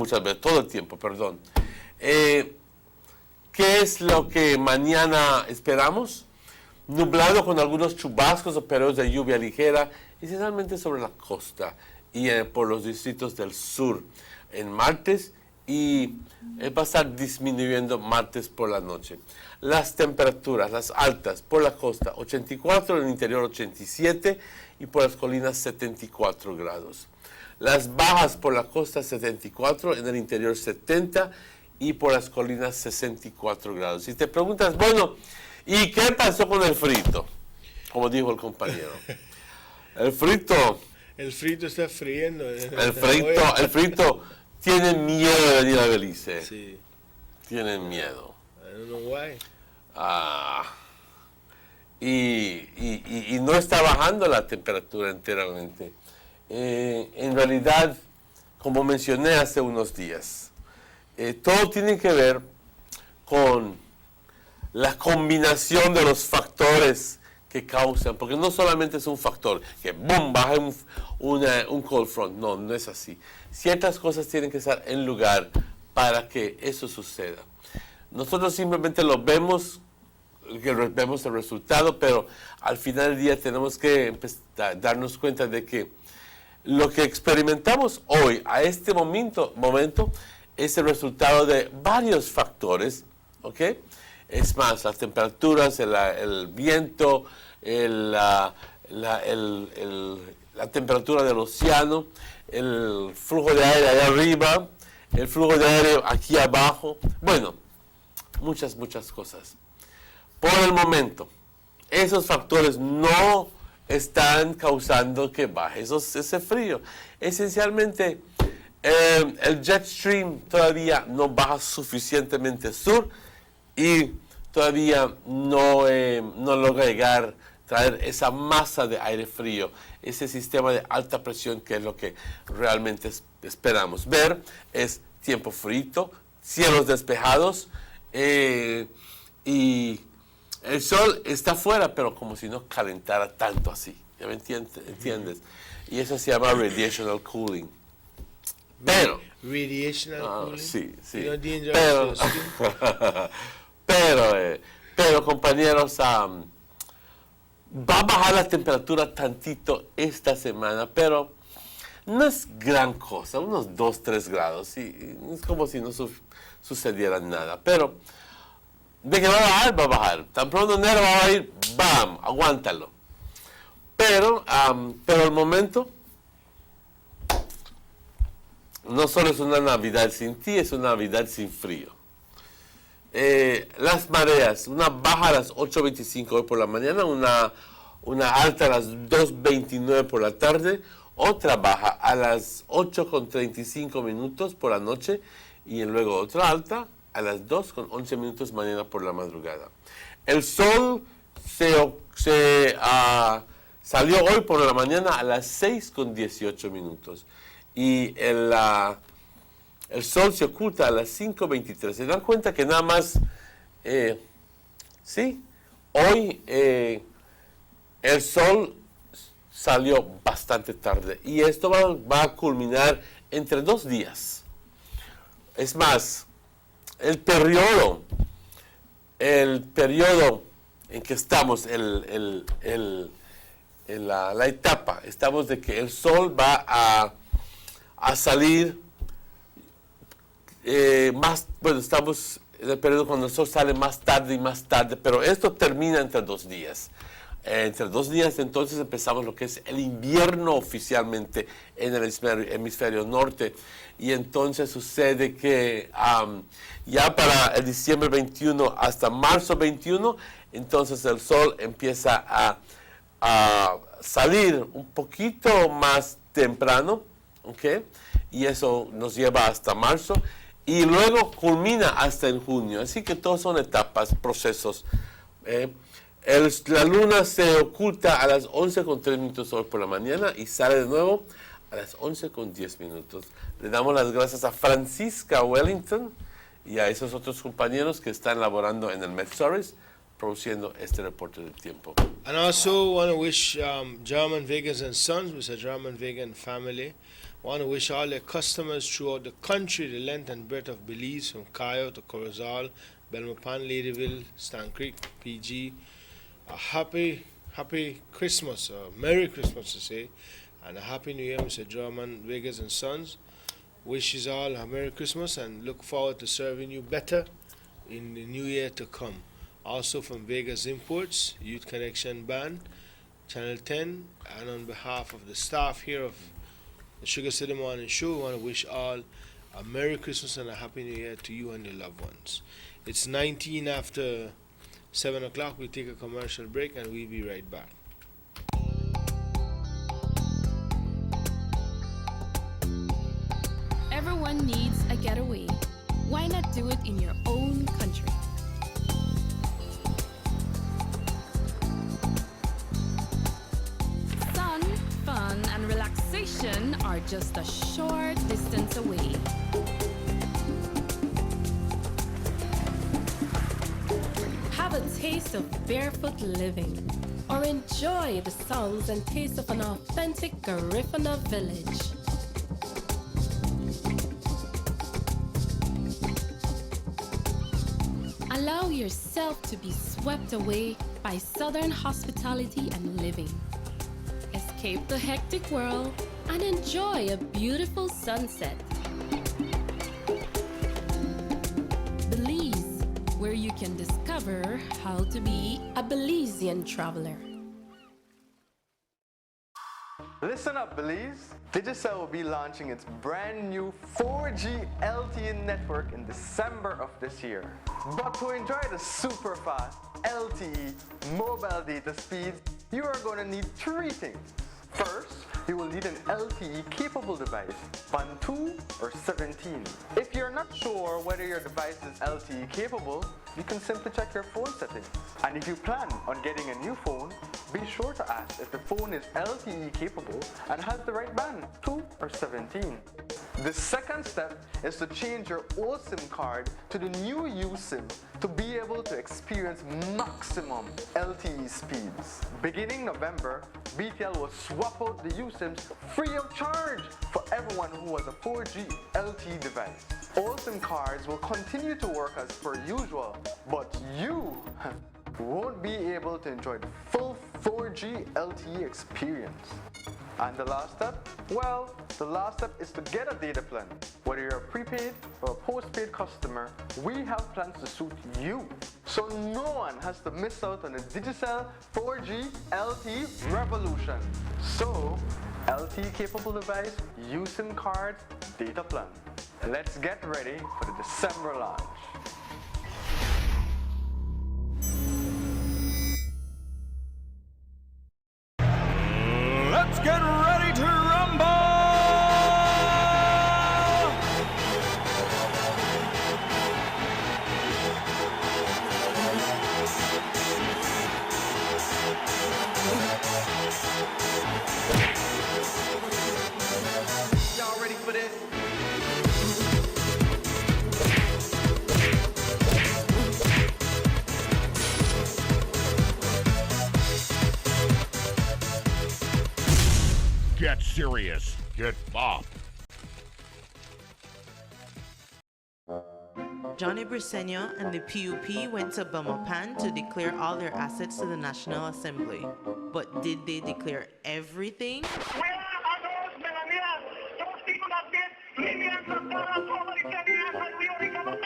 muchas veces, todo el tiempo, perdón. ¿Qué es lo que mañana esperamos? Nublado con algunos chubascos o periodos de lluvia ligera, especialmente sobre la costa y por los distritos del sur en martes, y va a estar disminuyendo martes por la noche. Las temperaturas, las altas por la costa 84, en el interior 87 y por las colinas 74 grados. Las bajas por la costa 74, en el interior 70 y por las colinas 64 grados. Si te preguntas, bueno, ¿y qué pasó con el frito? Como dijo el compañero. El frito está friendo. El frito tiene miedo de venir a Belice. Sí. Tiene miedo. I don't know why. Y no está bajando la temperatura enteramente. En realidad, como mencioné hace unos días, todo tiene que ver con la combinación de los factores que causan, porque no solamente es un factor, que boom, baja un cold front, no es así. Ciertas cosas tienen que estar en lugar para que eso suceda. Nosotros simplemente lo vemos, vemos el resultado, pero al final del día tenemos que darnos cuenta de que lo que experimentamos hoy, a este momento es el resultado de varios factores, ¿ok? Es más, las temperaturas, el viento, la temperatura del océano, el flujo de aire allá arriba, el flujo de aire aquí abajo. Bueno, muchas cosas. Por el momento, esos factores no están causando que baje ese frío. Esencialmente, el jet stream todavía no baja suficientemente sur y todavía no logra traer esa masa de aire frío, ese sistema de alta presión que es lo que realmente esperamos ver. Es tiempo frito, cielos despejados, y el sol está afuera, pero como si no calentara tanto así. ¿Ya me entiendes? Y eso se llama radiational cooling. Pero... Radiational cooling? Sí. Pero compañeros, va a bajar la temperatura tantito esta semana, pero no es gran cosa, unos 2-3 grados. Y es como si no sucediera nada. Pero de que va a bajar. Tan pronto enero va a ir, ¡bam! Aguántalo. Pero al momento, no solo es una Navidad sin ti, es una Navidad sin frío. Las mareas, una baja a las 8:25 hoy por la mañana, una alta a las 2:29 por la tarde, otra baja a las 8:35 minutos por la noche y luego otra alta a las 2:11 minutos mañana por la madrugada. El sol salió hoy por la mañana a las 6:18 minutos y el sol se oculta a las 5:23. ¿Se dan cuenta que nada más, hoy el sol salió bastante tarde y esto va a culminar entre 2 días? Es más, el periodo en que estamos, la etapa, estamos de que el sol va a salir estamos en el periodo cuando el sol sale más tarde y más tarde, pero esto termina entre 2 días. Entre 2 días entonces empezamos lo que es el invierno oficialmente en el hemisferio norte, y entonces sucede que ya para el diciembre 21 hasta marzo 21, entonces el sol empieza a salir un poquito más temprano, ¿ok? Y eso nos lleva hasta marzo y luego culmina hasta en junio. Así que todos son etapas, procesos. La luna se oculta a las 11:03 minutos hoy por la mañana y sale de nuevo a las 11:10 minutos. Le damos las gracias a Francisca Wellington y a esos otros compañeros que están laborando en el Met-Stories produciendo este reporte del tiempo. And also want to wish German Vegans and Sons, which is a German vegan family, Want to wish all their customers throughout the country the length and breadth of Belize, from Cayo to Corozal, Belmopan, Ladyville, Stan Creek, PG, a happy Christmas, or Merry Christmas to say, and a Happy New Year, Mr. Drummond, Vegas and Sons. Wishes all a Merry Christmas and look forward to serving you better in the new year to come. Also from Vegas Imports, Youth Connection Band, Channel 10, and on behalf of the staff here of the Sugar City Morning Show, we want to wish all a Merry Christmas and a Happy New Year to you and your loved ones. It's 19 after 7 o'clock. We take a commercial break and we'll be right back. Everyone needs a getaway. Why not do it in your own country? Sun, fun, and relaxation are just a short distance away. Have a taste of barefoot living, or enjoy the sounds and taste of an authentic Garifuna village. Allow yourself to be swept away by Southern hospitality and living. Escape the hectic world and enjoy a beautiful sunset. Belize, where you can discover how to be a Belizean traveler. Listen up, Belize. Digicel will be launching its brand new 4G LTE network in December of this year. But to enjoy the super fast LTE mobile data speeds, you are going to need three things. First, you will need an LTE capable device, Band 2 or 17. If you're not sure whether your device is LTE capable, you can simply check your phone settings. And if you plan on getting a new phone, be sure to ask if the phone is LTE capable and has the right band, 2 or 17. The second step is to change your old SIM card to the new USIM to be able to experience maximum LTE speeds. Beginning November, BTL will swap out the USIMs free of charge for everyone who has a 4G LTE device. All SIM cards will continue to work as per usual, but you won't be able to enjoy the full 4G LTE experience. And the last step? Well, the last step is to get a data plan. Whether you're a prepaid or a postpaid customer, we have plans to suit you. So no one has to miss out on the Digicel 4G LTE revolution. So, LTE capable device, USIM cards, data plan. Let's get ready for the December launch. Let's get ready to rumble! Y'all ready for this? Get serious. Get bopped. Johnny Briseño and the PUP went to Belmopan to declare all their assets to the National Assembly. But did they declare everything? Where are those Melanias? Those people that did millions of dollars over the 10 years when we only come up with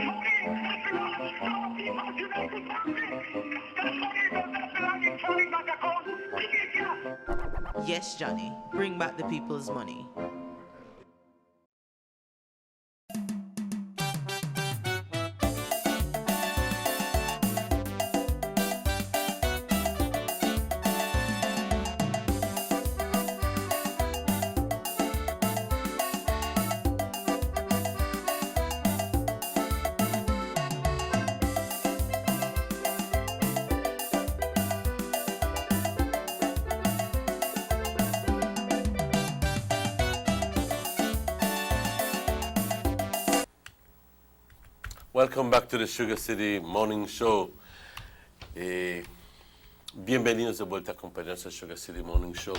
money that belongs to our people's United Country. That money does not belong in falling back account. Give it here. Yes, Johnny. Bring back the people's money. Welcome back to the Sugar City Morning Show. Bienvenidos de vuelta a acompañarnos al Sugar City Morning Show.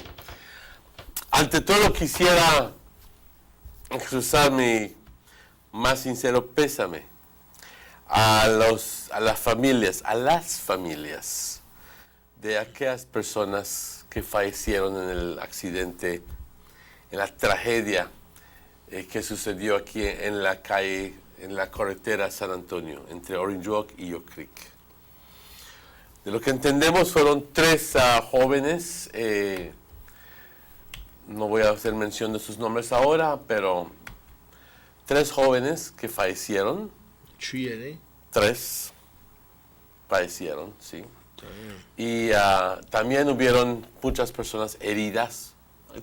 Ante todo quisiera expresar mi más sincero pésame a las familias de aquellas personas que fallecieron en el accidente, en la tragedia que sucedió aquí en la calle, en la carretera San Antonio, entre Orange Walk y Oak Creek. De lo que entendemos fueron 3 jóvenes, no voy a hacer mención de sus nombres ahora, pero 3 jóvenes que fallecieron. 3 fallecieron, sí. Y también hubieron muchas personas heridas,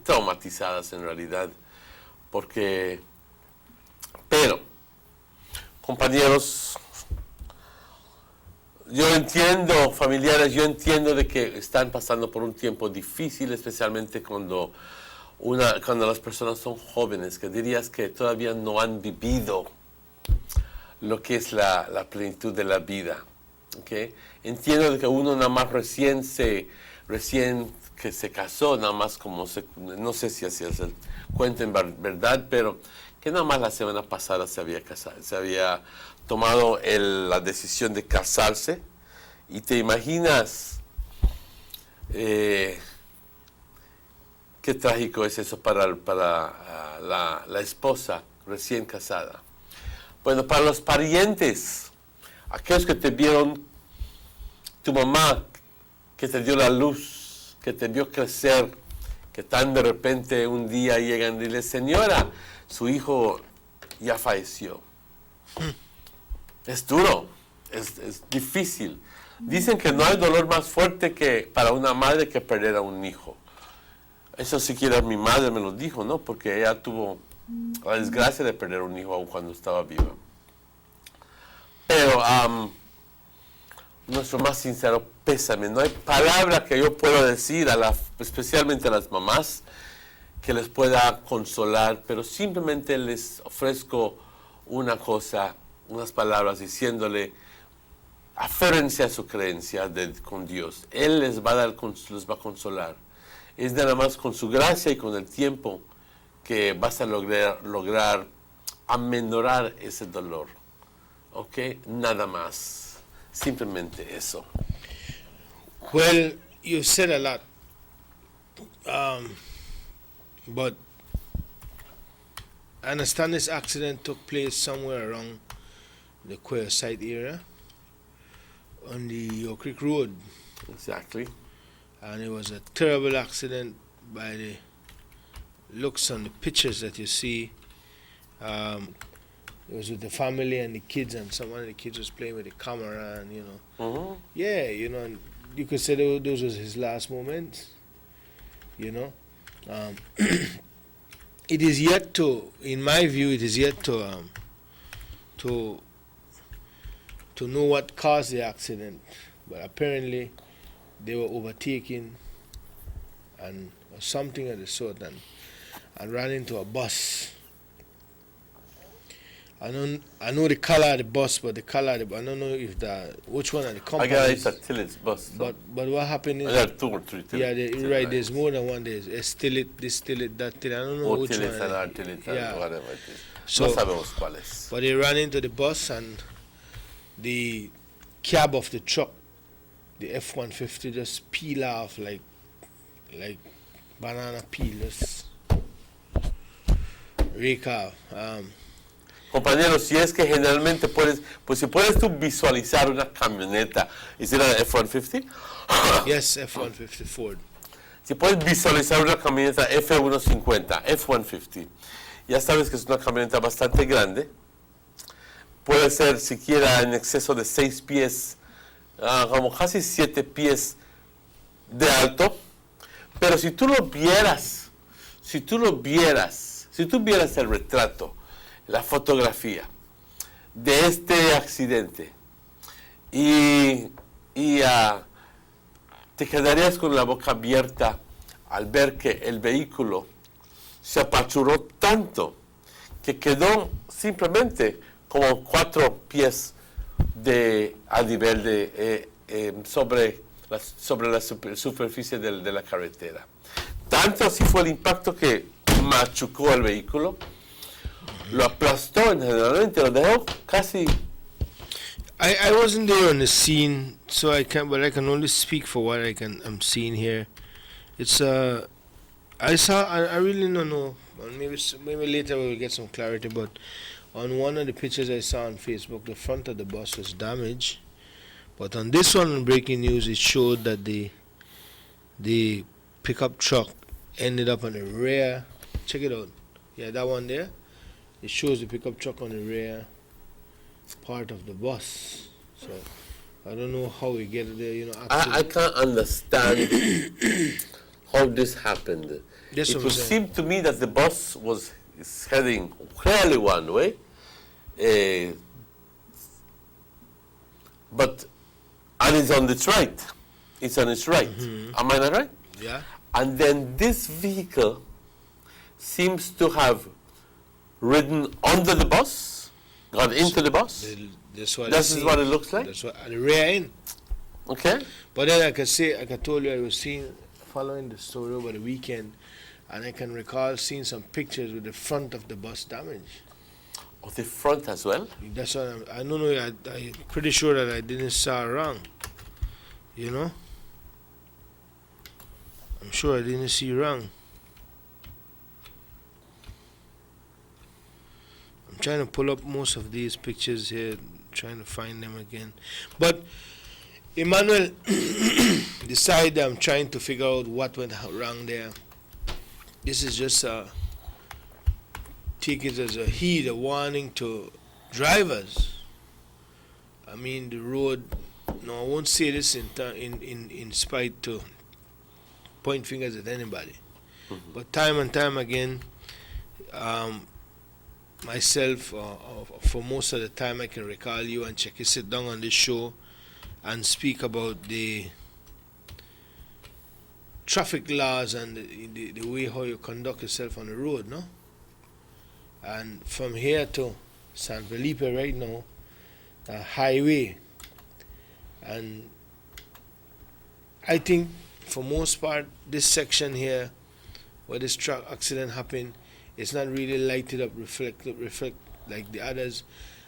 traumatizadas en realidad, pero, compañeros, yo entiendo, familiares, yo entiendo de que están pasando por un tiempo difícil, especialmente cuando las personas son jóvenes, que dirías que todavía no han vivido lo que es la plenitud de la vida. ¿Okay? Entiendo de que uno nada más recién que se casó, nada más no sé si así es el cuento en verdad, pero que nada más la semana pasada se había casado, se había tomado la decisión de casarse, y te imaginas qué trágico es eso para la esposa recién casada. Bueno, para los parientes, aquellos que te vieron, tu mamá que te dio la luz, que te vio crecer, que tan de repente un día llegan y dile, señora, su hijo ya falleció. Es duro, es difícil. Dicen que no hay dolor más fuerte para una madre que perder a un hijo. Eso siquiera mi madre me lo dijo, ¿no? Porque ella tuvo la desgracia de perder un hijo aún cuando estaba viva. Pero nuestro más sincero pésame. No hay palabra que yo pueda decir, especialmente a las mamás, que les pueda consolar, pero simplemente les ofrezco una cosa, unas palabras diciéndole, aférrense a su creencia con Dios. Él les va a consolar. Es nada más con su gracia y con el tiempo que vas a lograr amenorar ese dolor. ¿Ok? Nada más. Simplemente eso. Well, you said a lot, but I understand this accident took place somewhere around the Queer Site area on the Oak Creek Road, Exactly. and it was a terrible accident by the looks on the pictures that you see. It was with the family and the kids, and some of the kids was playing with the camera, and Mm-hmm. yeah, and you could say those was his last moments, It is yet to, in my view, it is yet to know what caused the accident, but apparently they were overtaken and or something of the sort, and ran into a bus. I know the color of the bus, but I don't know which one of the I companies. got it's a Tillot's bus. But what happened is, I got 2 or 3 Tillot's. yeah, right. There's more than one. There's a Tillit, this Tillit, that Tillit. I don't know which Tillot's one. and our Tillot's and Yeah. whatever it is. So- No sabemos cuál es. But they ran into the bus, and the cab of the truck, the F-150, just peel off like banana peel, just rake off. Compañeros, si es que generalmente si puedes tú visualizar una camioneta, ¿es la F-150? Yes, F-150 Ford. Si puedes visualizar una camioneta F-150, F-150, ya sabes que es una camioneta bastante grande, puede ser siquiera en exceso de 6 pies, como casi 7 pies de alto, pero si tú vieras el retrato, la fotografía de este accidente y te quedarías con la boca abierta al ver que el vehículo se apachurró tanto que quedó simplemente como 4 pies a nivel sobre la superficie de la carretera. Tanto así fue el impacto que machucó el vehículo. lo aplastó generalmente, lo dejó casi. I wasn't there on the scene, so I can't. But I can only speak for what I'm seeing here. It's I saw. I really don't know. Maybe later we'll get some clarity. But on one of the pictures I saw on Facebook, the front of the bus was damaged. But on this one, in breaking news, it showed that the pickup truck ended up on the rear. Check it out. Yeah, that one there. It shows the pickup truck on the rear part of the bus. So I don't know how we get there. You know, I can't understand how this happened. That's It what would I'm saying. seem to me that the bus is heading clearly one way, and it's on its right. It's on its right. Am I not right? Yeah. And then this vehicle seems to have ridden under the bus, got into the bus. That's what. This is what it looks like. That's what at the rear end. Okay. But then like I told you, I was following the story over the weekend, and I can recall seeing some pictures with the front of the bus damaged. Of the front as well. That's what I don't know. I'm pretty sure that I didn't saw wrong. You know. I'm sure I didn't see wrong. I'm trying to pull up most of these pictures here, trying to find them again. But Emmanuel, the side I'm trying to figure out what went wrong there. This is just take it as a warning to drivers. I mean, the road. No, I won't say this in spite to point fingers at anybody. But time and time again, myself, for most of the time I can recall you and Checky sit down on this show and speak about the traffic laws and the way how you conduct yourself on the road, no? And from here to San Felipe right now, a highway, and I think for most part this section here where this truck accident happened, it's not really lighted up, reflect like the others.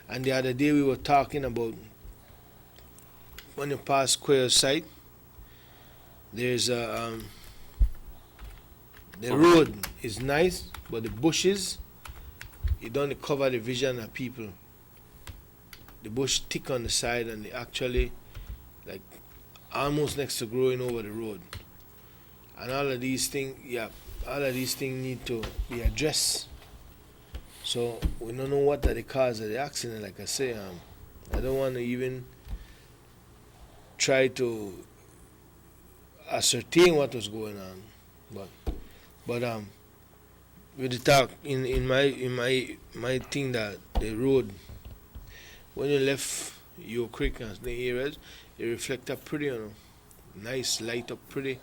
And the other day we were talking about when you pass Quail site, there's a the road is nice, but the bushes, it don't cover the vision of people. The bush thick on the side, and they actually like almost next to growing over the road. And all of these things, need to be addressed. So we don't know what are the cause of the accident. Like I say, I don't want to even try to ascertain what was going on, but with the talk in my thing that the road, when you left your creek and the areas, it reflect up pretty, nice, light up pretty,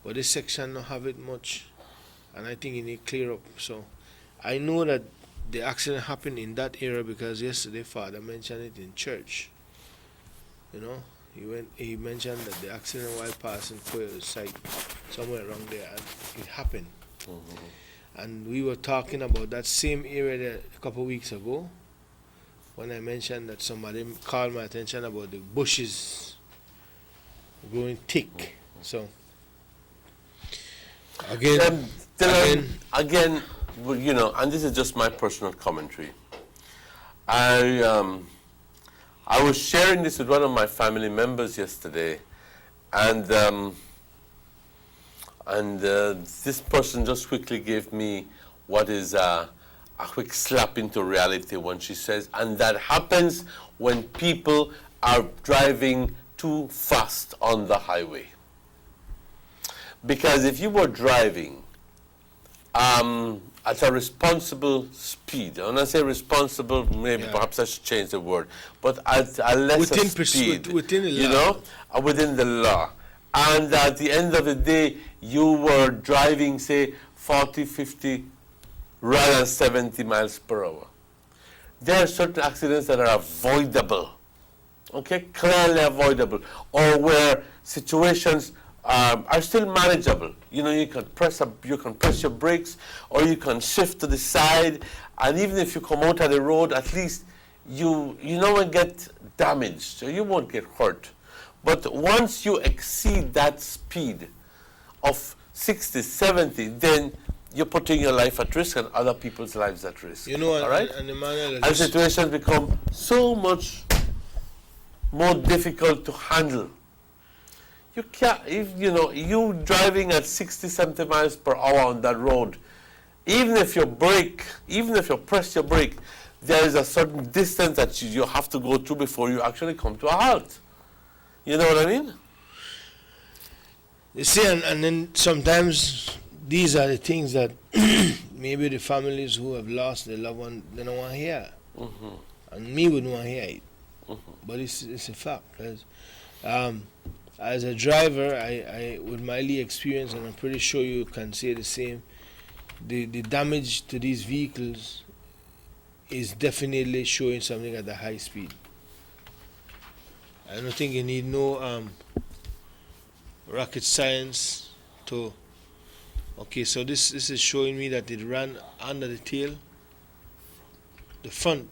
but this section don't have it much, and I think it need clear up. So I know that the accident happened in that area because yesterday Father mentioned it in church. He mentioned that the accident while passing Quail site somewhere around there, and it happened. And we were talking about that same area there a couple of weeks ago when I mentioned that somebody called my attention about the bushes growing thick. So again, and this is just my personal commentary. I was sharing this with one of my family members yesterday, and this person just quickly gave me what is a quick slap into reality when she says, and that happens when people are driving too fast on the highway. Because if you were driving at a responsible speed, when I say responsible, maybe perhaps I should change the word, but at a lesser speed, within the law. Within the law. And at the end of the day, you were driving, say, 40, 50, rather than 70 miles per hour. There are certain accidents that are avoidable, okay, clearly avoidable, or where situations are still manageable. You know, you can press your brakes, or you can shift to the side, and even if you come out of the road, at least you don't get damaged, so you won't get hurt. But once you exceed that speed of 60, 70, then you're putting your life at risk and other people's lives at risk. You know, all right? and Emmanuel, And situations become so much more difficult to handle. You can't, if you driving at 60, 70 miles per hour on that road, even if you press your brake, there is a certain distance that you have to go through before you actually come to a halt. You know what I mean? You see, and then sometimes these are the things that maybe the families who have lost their loved one, they don't want to hear. And me wouldn't want to hear it. But it's a fact. As a driver, I with my experience, and I'm pretty sure you can say the same, the damage to these vehicles is definitely showing something at the high speed. I don't think you need no rocket science to. Okay, so this is showing me that it ran under the tail, the front.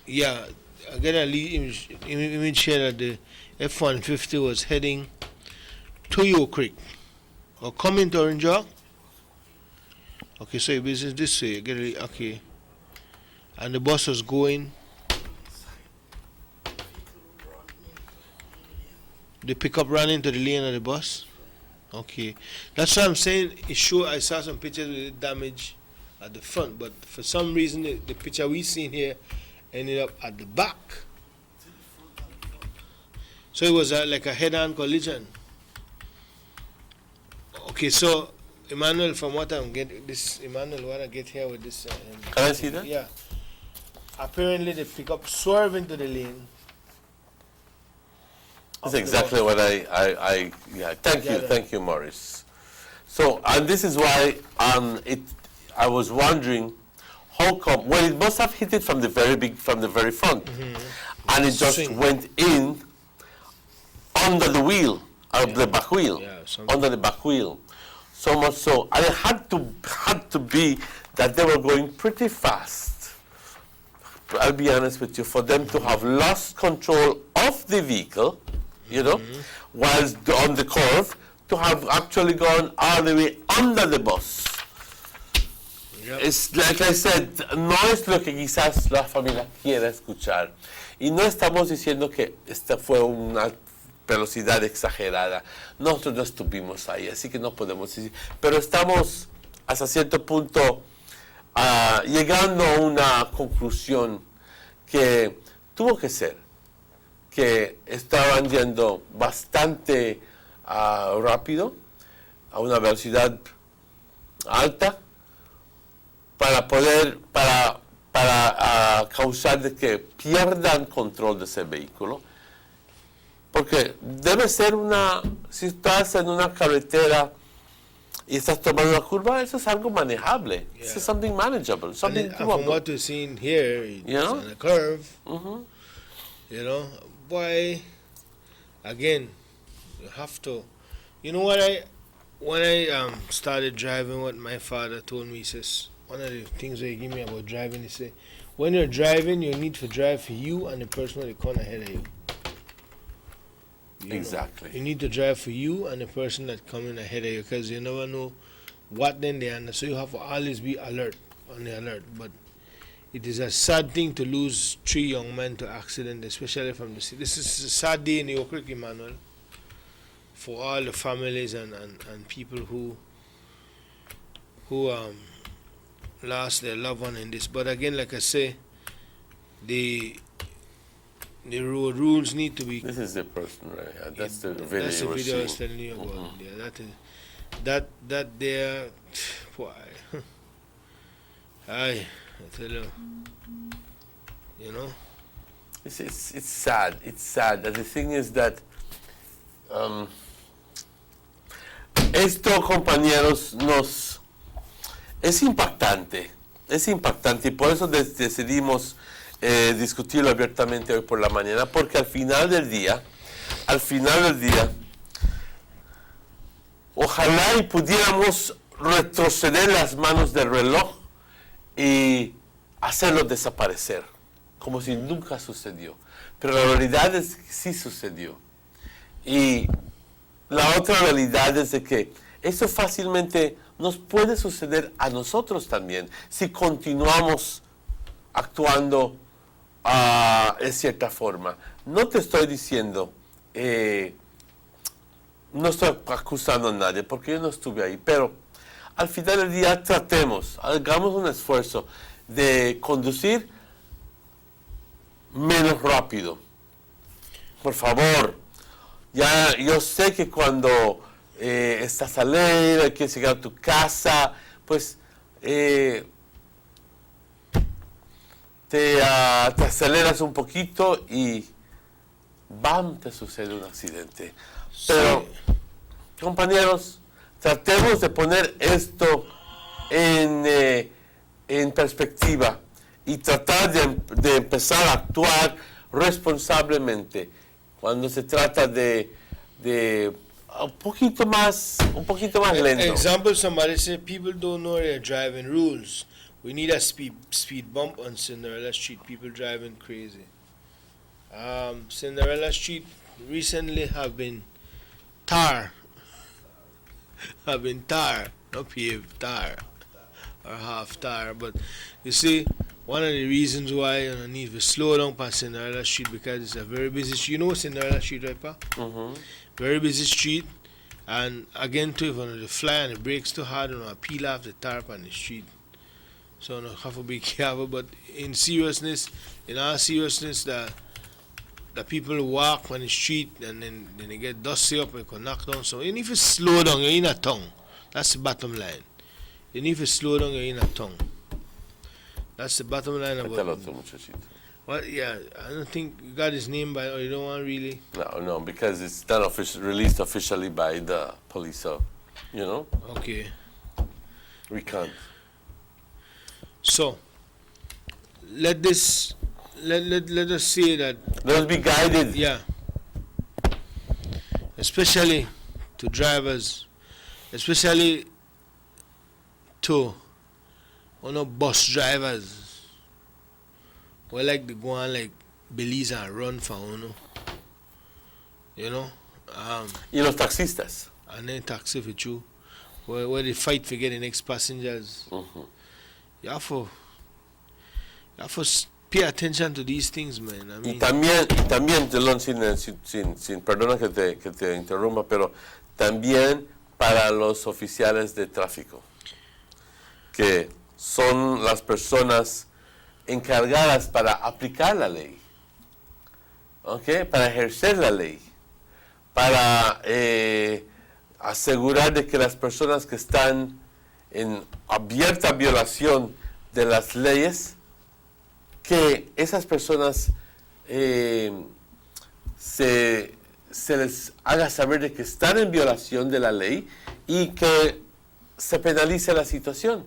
Yeah, I get a image here that the F-150 was heading to Yo Creek or coming to Orange Walk. Okay, so your business this way. Okay, and the bus was going. The pickup ran into the lane of the bus. Okay, that's what I'm saying. It's sure I saw some pictures with the damage at the front, but for some reason the picture we seen here ended up at the back. So it was like a head-on collision. Okay, so Emmanuel, from what I'm getting, what I get here with this. Can I see that? Yeah. Apparently the pickup swerved into the lane. That's exactly what thank you, Maurice. So, and this is why I was wondering how come, well, it must have hit it from the very front, and it just went in under the wheel, the back wheel, under the back wheel, so much so, and it had to be that they were going pretty fast. I'll be honest with you, for them to have lost control of the vehicle, whilst on the curve, to have actually gone all the way under the bus. Yep. Es like I said, no es lo que quizás la familia quiera escuchar. Y no estamos diciendo que esta fue una velocidad exagerada. Nosotros no estuvimos ahí, así que no podemos decir. Pero estamos hasta cierto punto llegando a una conclusión que tuvo que ser, que estaban yendo bastante rápido, a una velocidad alta, para causar de que pierdan control de ese vehículo, porque debe ser si estás en una carretera y estás tomando una curva, eso es algo manejable. Yeah. It's something manageable, something And from what we're seeing here, it's on a curve. Boy, again, you have to. You know what when I started driving, what my father told me, he says, one of the things that he gave me about driving, he said, when you're driving, you need to drive for you and the person in the corner ahead of you. Exactly. You need to drive for you and the person that's coming ahead of you, because you never know what then they are. So you have to always be on the alert. But it is a sad thing to lose 3 young men to accident, especially from the city. This is a sad day in the Oak Creek, Emmanuel, for all the families and people who lost their loved one in this. But again, like I say, the road rules need to be. This is the person, right? Yeah, that's the video. That's the you were video I was seeing. telling you about. Yeah, that there, boy. I tell you, It's sad. It's sad. And the thing is that esto, compañeros, es impactante y por eso decidimos discutirlo abiertamente hoy por la mañana, porque al final del día al final del día, ojalá y pudiéramos retroceder las manos del reloj y hacerlo desaparecer, como si nunca sucedió. Pero la realidad es que sí sucedió. Y la otra realidad es de que eso fácilmente nos puede suceder a nosotros también, si continuamos actuando en cierta forma. No te estoy diciendo, no estoy acusando a nadie, porque yo no estuve ahí, pero al final del día hagamos un esfuerzo de conducir menos rápido. Por favor, ya yo sé que cuando estás alegre, quieres llegar a tu casa, pues te aceleras un poquito y ¡bam!, te sucede un accidente. Pero, compañeros, tratemos de poner esto en perspectiva y tratar de empezar a actuar responsablemente cuando se trata de un poquito más lento. Example, somebody said people don't know their driving rules. We need a speed bump on Cinderella Street. People driving crazy. Cinderella Street recently have been not paved, tar, or half tar. But you see, one of the reasons why you need to slow down on Cinderella Street because it's a very busy street. You know Cinderella Street, right, Pa? Mm-hmm. Very busy street. And again, too, if you the fly and the brakes too hard, peel off the tarp on the street. So you have to be careful. But in all seriousness, the people walk on the street and then they get dusty up and can knock down. So you need to slow down, you're in a tongue. That's the bottom line. You need to slow down, you're in a tongue. That's the bottom line about it. Well, yeah, I don't think you got his name or you don't want really. No, because it's not released officially by the police, so, Okay. We can't. So, let us say that. Let us be guided. Yeah. Especially to drivers, especially to bus drivers. We like to go on like Belize and run for Y los taxistas. And then taxi for you, where they fight for getting next passengers. Mm-hmm. You have to pay attention to these things, man. I mean, y también, Delon, sin perdona que te interrumpa, pero también para los oficiales de tráfico, que son las personas encargadas para aplicar la ley, ¿okay? Para ejercer la ley, para asegurar de que las personas que están en abierta violación de las leyes, que esas personas se les haga saber de que están en violación de la ley y que se penalice la situación,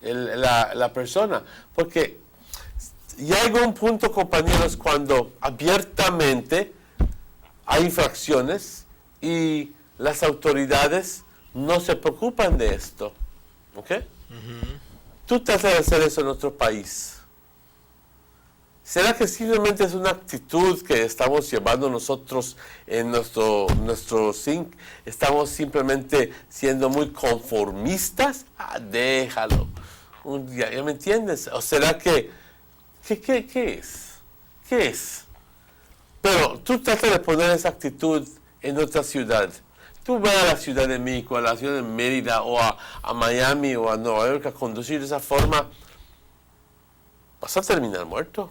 la persona, porque ya llegó un punto, compañeros, cuando abiertamente hay infracciones y las autoridades no se preocupan de esto, ¿ok? Mm-hmm. Tú tratas de hacer eso en otro país. ¿Será que simplemente es una actitud que estamos llevando nosotros en nuestro zinc? ¿Estamos simplemente siendo muy conformistas? Déjalo. ¿Ya me entiendes? ¿O será que ¿Qué es? ¿Qué es? Pero tú tratas de poner esa actitud en otra ciudad. Tú vas a la Ciudad de México, a la ciudad de Mérida, o a Miami, o a Nueva York, a conducir de esa forma, vas a terminar muerto.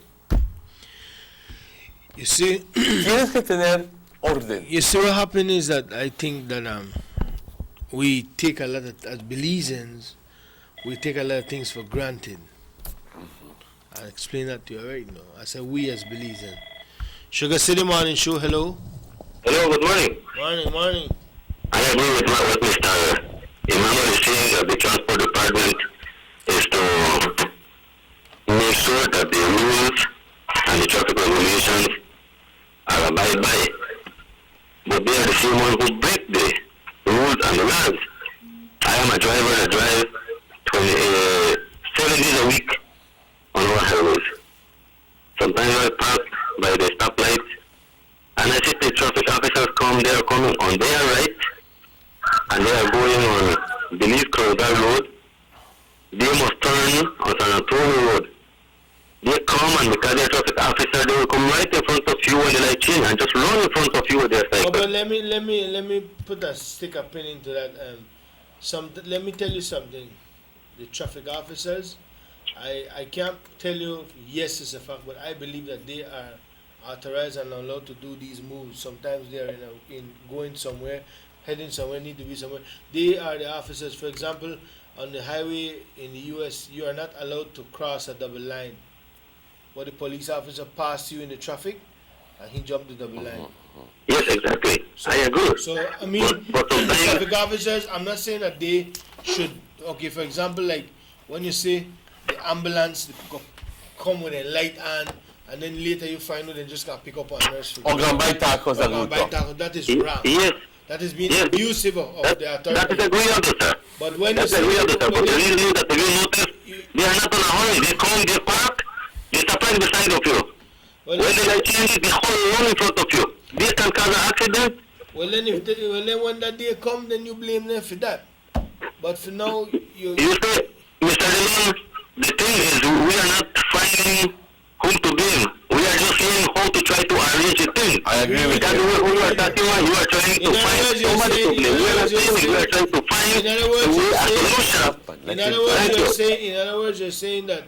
You see, tienes que tener orden. You see, what happened is that I think that we take a lot of, as Belizeans, we take a lot of things for granted. I'll explain that to you right now. I said we as Belizeans. Sugar City Morning Show, hello. Hello, good morning. Morning. I agree with what Mr. Emmanuel is saying that the transport department is to make sure that the rules and the traffic regulations are abided by. they are the same one who break the rules and the laws. I am a driver that drive 7 days a week on our highways. Sometimes I park by the stoplights and I see the traffic officers they are coming on their right and they are going on Belize Corridor Road. They must turn on San Antonio Road. They come and because they're traffic officer, they will come right in front of you when the light change and just run in front of you with their cycle. Oh, but let me put a stick a pin into that. Let me tell you something. The traffic officers, I can't tell you yes it's a fact, but I believe that they are authorized and allowed to do these moves. Sometimes they are in going somewhere, heading somewhere, need to be somewhere. They are the officers. For example, on the highway in the U.S., you are not allowed to cross a double line. But the police officer passed you in the traffic, and he jumped the double line. Yes, exactly. I agree. So, I mean, but the traffic officers, I'm not saying that they should, okay, for example, like when you say the ambulance come with a light on, and then later you find out they just got pick up a nurse. That is wrong. Yes. That is being abusive of the authority. That is agreeable, sir. But when that's agreeable, sir. But the reason is that if you notice, they are not on a hurry. They come, they park, they stop right beside of you. When the light changes, they hold run in front of you. They can cause an accident. Well, then when that day come, then you blame them for that. But for now, you say, Mr. Lemon, the thing is, we are not finding whom to blame. We are just saying how to try to arrange the thing. I agree with that. you. You are talking about, you are trying to find somebody to blame. We are not saying we are trying to find a solution. In other words, you're saying that,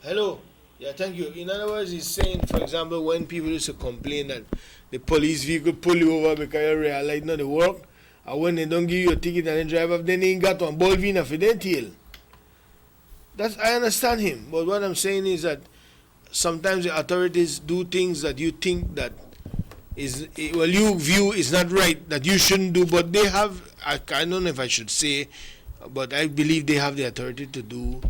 hello, yeah, thank you. In other words, he's saying, for example, when people used to complain that the police vehicle pull you over because your rear light not work, and when they don't give you a ticket and they drive up, then they ain't got one ball vina for their tail. That's, I understand him, but what I'm saying is that sometimes the authorities do things that you think that is, well, you view is not right, that you shouldn't do, but they have, I don't know if I should say, but I believe they have the authority to do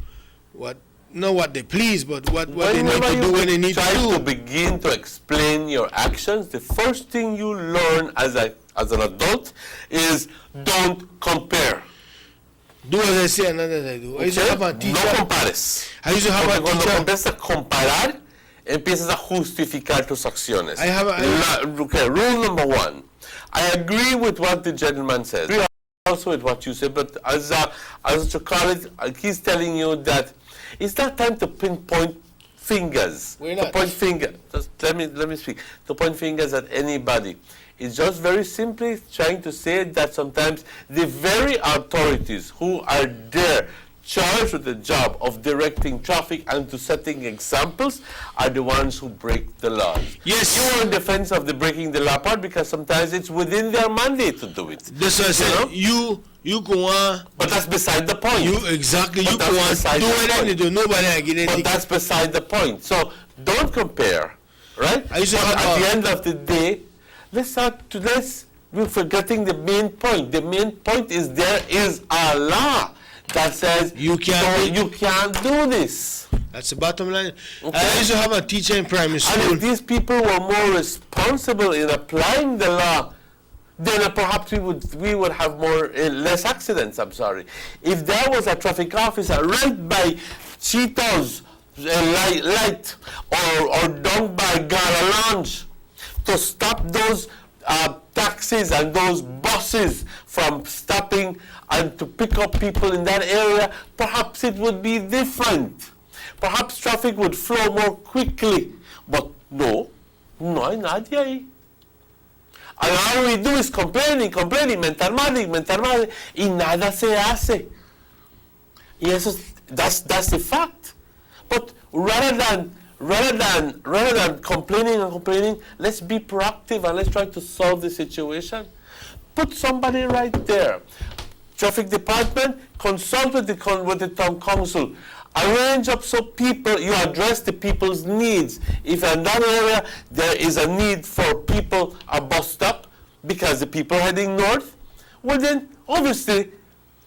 what, not what they please, but what they need to do when they need to do. Try to begin to explain your actions. The first thing you learn as an adult is don't compare. Do as I say and not as I do. I used to have a teacher. No compares. I used to have a Cuando teacher. empiezas a comparar, empiezas a justificar tus acciones. Okay, rule number one. I agree with what the gentleman says. I agree also with what you said, but as a college, he's telling you that it's not time to pinpoint fingers. We're not. To point fingers. Just let me speak. To point fingers at anybody. It's just very simply trying to say that sometimes the very authorities who are there charged with the job of directing traffic and to setting examples are the ones who break the laws. Yes. You are in defense of the breaking the law part because sometimes it's within their mandate to do it. That's what I said. You go on. But that's beside the point. You go on. Do it to nobody get anything. But that's beside the point. So don't compare, right? I used to But have at the end of the day, we're forgetting the main point. The main point is there is a law that says you can't do this. That's the bottom line. Okay. I used to have a teacher in primary school. And if these people were more responsible in applying the law, then perhaps we would have less accidents. I'm sorry. If there was a traffic officer right by Cheetos light or down by Gala Lounge to stop those taxis and those buses from stopping and to pick up people in that area, perhaps it would be different. Perhaps traffic would flow more quickly. But no hay nadie ahí. And all we do is complaining, mentar madre, y nada se hace. Y eso, that's the fact. But rather than complaining, let's be proactive and let's try to solve the situation. Put somebody right there. Traffic department, consult with the town council. Arrange up so you address the people's needs. If in that area there is a need for people, a bus stop, because the people are heading north, well then, obviously,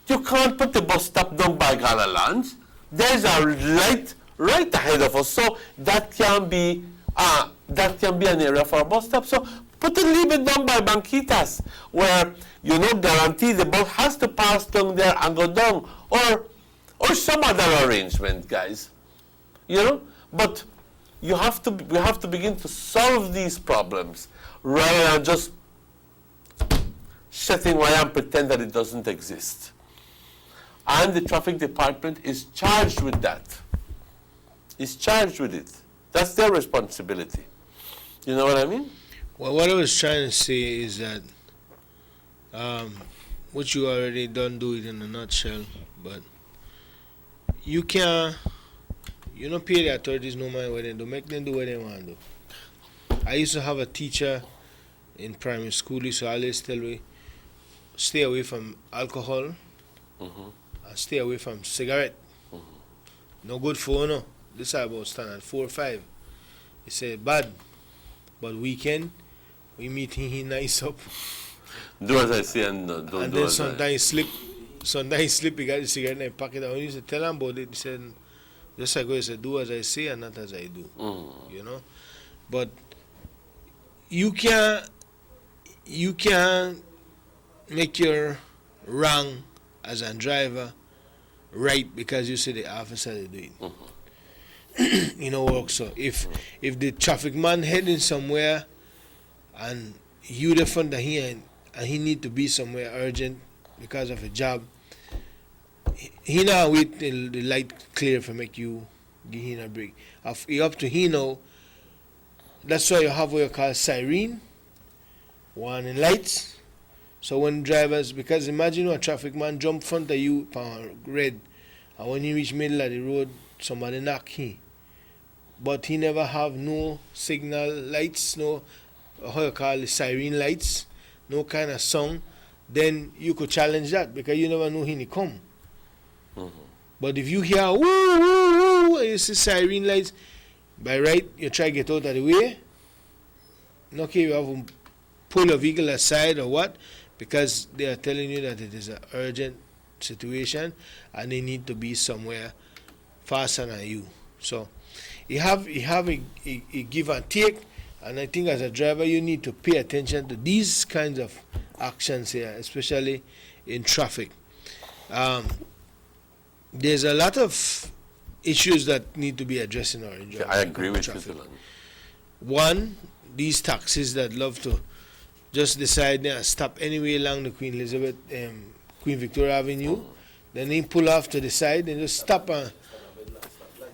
you can't put the bus stop down by Gala Lounge. There's a light right ahead of us, so that can be an area for a bus stop. So Put a limit down by Banquitas, where, guarantee the bus has to pass down there and go down, or some other arrangement, guys. But we have to begin to solve these problems rather than just shutting away and pretend that it doesn't exist. And the traffic department is charged with that. Is charged with it. That's their responsibility. You know what I mean? Well, what I was trying to say is that what you already done do it in a nutshell, but you don't pay the authorities no matter what they do. Make them do what they want to do. I used to have a teacher in primary school. He used to always tell me, stay away from alcohol and stay away from cigarette. No good for no. This is about standard 4 or 5. He said, bad, but weekend, we meet he nice up. Do as I say and don't and do then as sometimes he slip, he got the cigarette in his pocket. And when he used to tell him about it, he said, just like he said, do as I say and not as I do. But you can't make your wrong as a driver right because you say the officer is doing it. Work. So if the traffic man heading somewhere and you the front of him and he need to be somewhere urgent because of a job, he now wait till the light clear for make you give him a break. It's up to him now. That's why you have what you call siren, warning lights. So when drivers, because imagine a traffic man jump front of you on red, and when he reach middle of the road, somebody knock him. But he never have no signal lights, no, how you call it, siren lights, no kind of song, then you could challenge that because you never know he come. But if you hear, woo, woo, woo, and you see siren lights, by right, you try to get out of the way. Okay, you have to pull your vehicle aside or what, because they are telling you that it is an urgent situation and they need to be somewhere faster than you. So you have a give and take, and I think as a driver you need to pay attention to these kinds of actions here, especially in traffic. There's a lot of issues that need to be addressed in Orange. I agree with you, Dylan. One, these taxis that love to just decide and stop anywhere along the Queen Victoria Avenue, then they pull off to the side and just stop and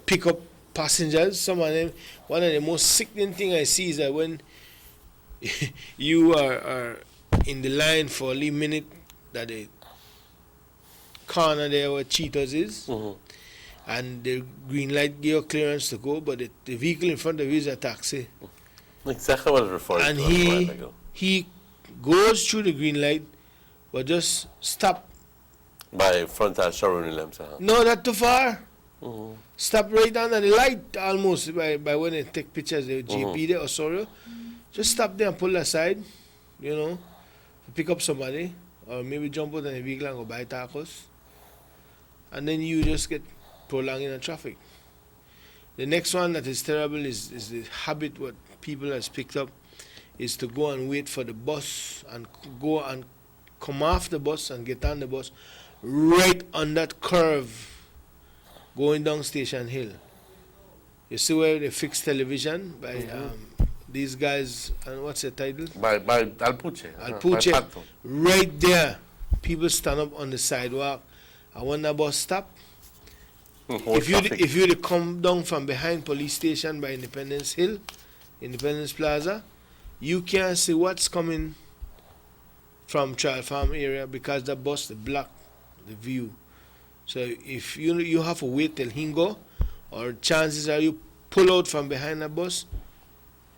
pick up passengers. Some of them, one of the most sickening thing I see is that when you are in the line for a minute that the corner there where Cheetahs is, and the green light give you clearance to go, but the vehicle in front of you is a taxi. Exactly what I was referring and to a while ago. He goes through the green light, but just stop. By front of showroom lamps. No, not too far. Stop right under the light almost by when they take pictures, the GP there, Osorio. Just stop there and pull aside, to pick up somebody, or maybe jump out on the vehicle and go buy tacos. And then you just get prolonging the traffic. The next one that is terrible is the habit what people has picked up is to go and wait for the bus and go and come off the bus and get on the bus right on that curve going down Station Hill. You see where they fix television by these guys, and what's the title? By Alpuche. Alpuche. Right there, people stand up on the sidewalk, and when the bus stop, if you come down from behind police station by Independence Plaza, you can't see what's coming from Child Farm area because the bus block the view. So if you have to wait till he go, or chances are you pull out from behind the bus,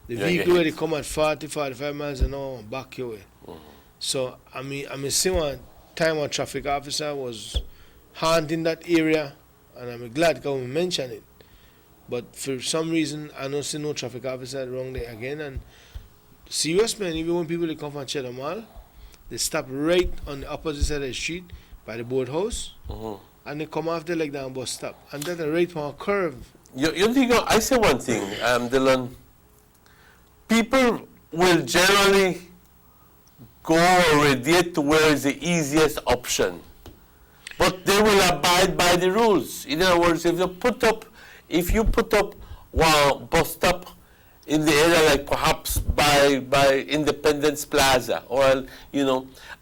the vehicle where they come at 40, 45 miles an hour and back your way. So I see one time a traffic officer was haunting that area, and I'm glad because we mentioned it. But for some reason, I don't see no traffic officer around there again. And serious man, even when people they come from Cheddar Mall, they stop right on the opposite side of the street by the boathouse, and they come after like that and bus stop. And that's right on a curve. You think, I say one thing, Dylan. People will generally go or radiate to where is the easiest option. But they will abide by the rules. In other words, if you put up one bus stop in the area, like perhaps by Independence Plaza, or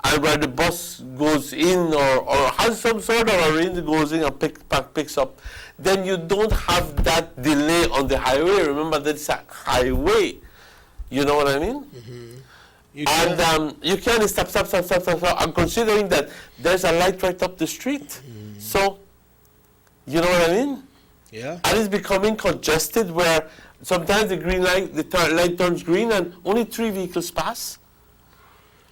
and where the bus goes in or has some sort of arrangement, goes in and picks up, then you don't have that delay on the highway. Remember, that's a highway. You know what I mean? Mm-hmm. You can't stop. I'm considering that there's a light right up the street. Mm-hmm. So, you know what I mean? Yeah. And it's becoming congested where sometimes the green light, light turns green and only 3 vehicles pass.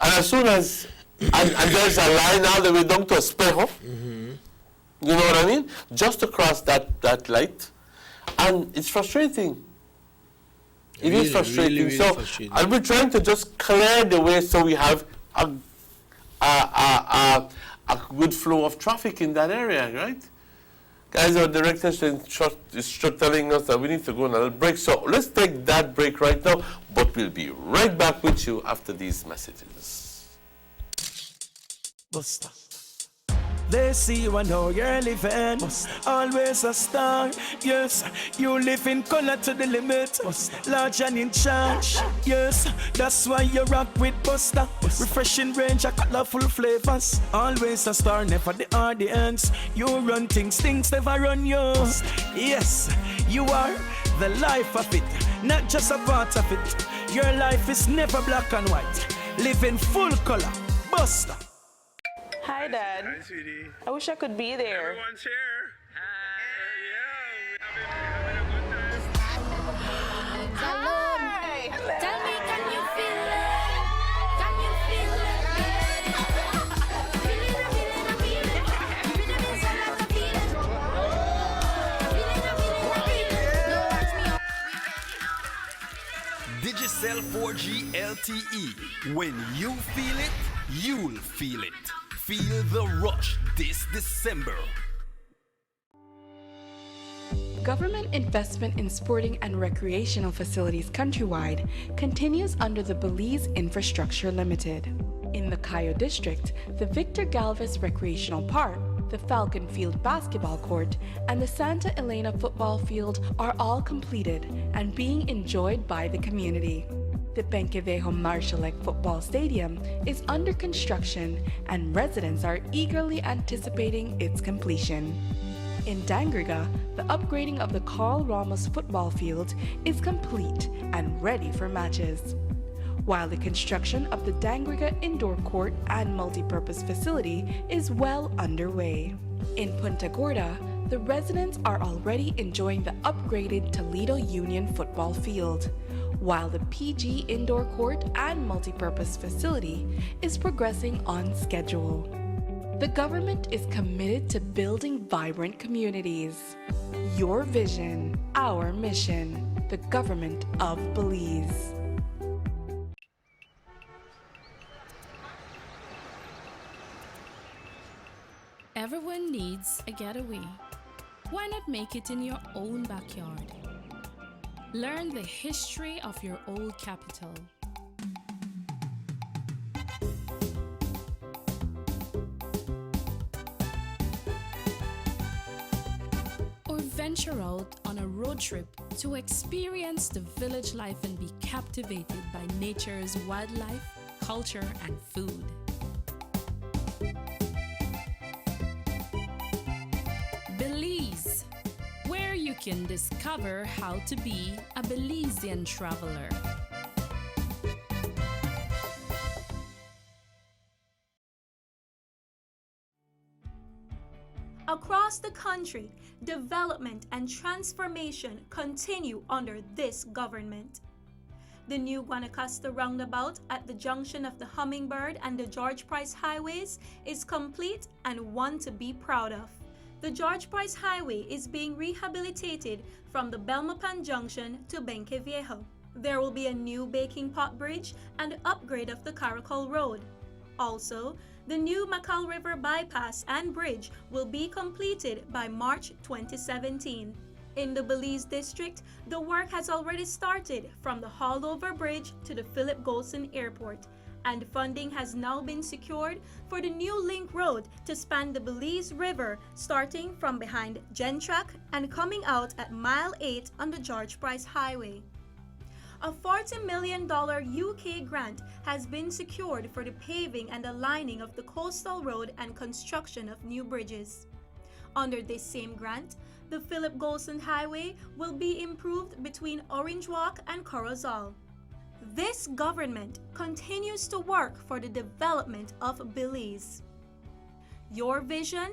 And as soon as, and there's a line all the way down to Espejo, Mm-hmm. you know what I mean? Just to cross that light. And it's frustrating. It is frustrating. Really So frustrating. I'll be trying to just clear the way so we have a good flow of traffic in that area, right? Guys, our director is telling us that we need to go on a little break. So let's take that break right now, but we'll be right back with you after these messages. Buster. They see you and how you're living. Always a star. Yes, you live in color to the limit. Large and in charge. Yes, that's why you rock with Buster. Refreshing range of colorful flavors. Always a star, never the audience. You run things never run you. Yes, you are the life of it, not just a part of it. Your life is never black and white. Live in full color. Buster. Hi, Dad. Hi, sweetie. I wish I could be there. Everyone's here. Having a good time. Hi. Tell me, can you feel it? Can you feel it? Rhythm is all that I feel it. Digicel 4G LTE. When you feel it, you'll feel it. Feel the rush this December. Government investment in sporting and recreational facilities countrywide continues under the Belize Infrastructure Limited. In the Cayo District, the Victor Galvez Recreational Park, the Falcon Field Basketball Court, and the Santa Elena Football Field are all completed and being enjoyed by the community. The Benquevejo Marshallek Football Stadium is under construction and residents are eagerly anticipating its completion. In Dangriga, the upgrading of the Carl Ramos football field is complete and ready for matches, while the construction of the Dangriga Indoor Court and Multipurpose Facility is well underway. In Punta Gorda, the residents are already enjoying the upgraded Toledo Union football field, while the PG Indoor Court and Multipurpose Facility is progressing on schedule. The government is committed to building vibrant communities. Your vision, our mission, the government of Belize. Everyone needs a getaway. Why not make it in your own backyard? Learn the history of your old capital. Or venture out on a road trip to experience the village life and be captivated by nature's wildlife, culture, and food. Belize, where you can discover how to be a Belizean traveler. Across the country, development and transformation continue under this government. The new Guanacaste roundabout at the junction of the Hummingbird and the George Price highways is complete and one to be proud of. The George Price Highway is being rehabilitated from the Belmopan Junction to Benquevejo. There will be a new baking pot bridge and upgrade of the Caracol Road. Also, the new Macal River bypass and bridge will be completed by March 2017. In the Belize district, the work has already started from the Hallover Bridge to the Philip Golson Airport, and funding has now been secured for the new link road to span the Belize River, starting from behind Gentrack and coming out at Mile 8 on the George Price Highway. A $40 million UK grant has been secured for the paving and aligning of the coastal road and construction of new bridges. Under this same grant, the Philip Golson Highway will be improved between Orange Walk and Corozal. This government continues to work for the development of Belize. Your vision,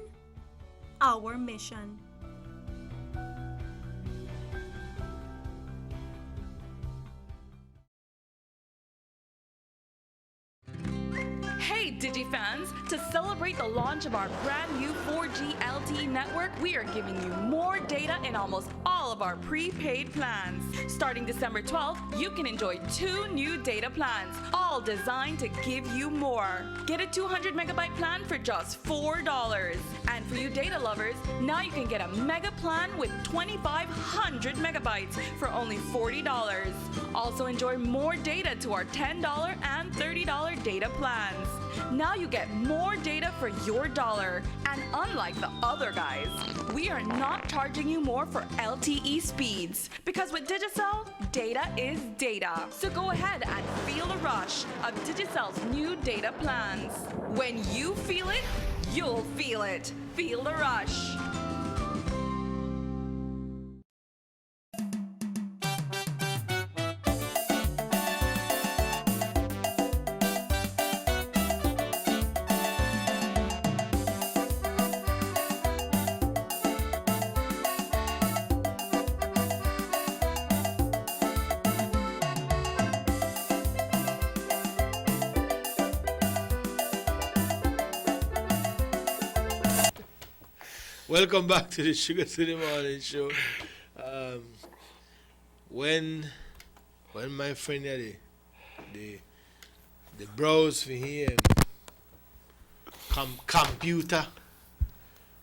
our mission. Hey DigiFans, to celebrate the launch of our brand new 4G LTE network, we are giving you more data in almost all of our prepaid plans. Starting December 12th, you can enjoy 2 new data plans, all designed to give you more. Get a 200 megabyte plan for just $4. And for you data lovers, now you can get a mega plan with 2,500 megabytes for only $40. Also enjoy more data to our $10 and $30 data plans. Now you get more data for your dollar. And unlike the other guys, we are not charging you more for LTE speeds. Because with Digicel, data is data. So go ahead and feel the rush of Digicel's new data plans. When you feel it, you'll feel it. Feel the rush. Welcome back to the Sugar City Morning Show. When my friend had the browse for him computer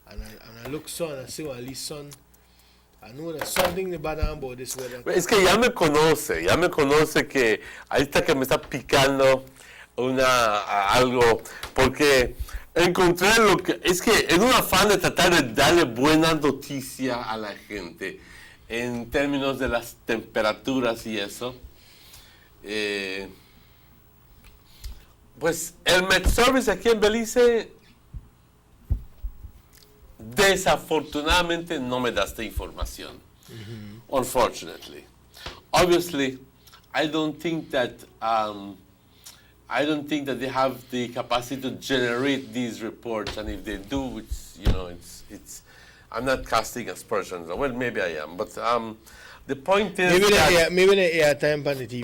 and I look son and I see one Lee's son. I know there's something bad about this weather. Es que ya me conoce que ahí está que me está picando algo, porque encontré lo que, es que en un afán de tratar de darle buena noticia a la gente en términos de las temperaturas y eso, pues el Met Service aquí en Belice desafortunadamente no me da esta información. Unfortunately. Obviously, I don't think that they have the capacity to generate these reports, and if they do, it's I'm not casting aspersions. Well, maybe I am, but the point is maybe the airtime on the TV.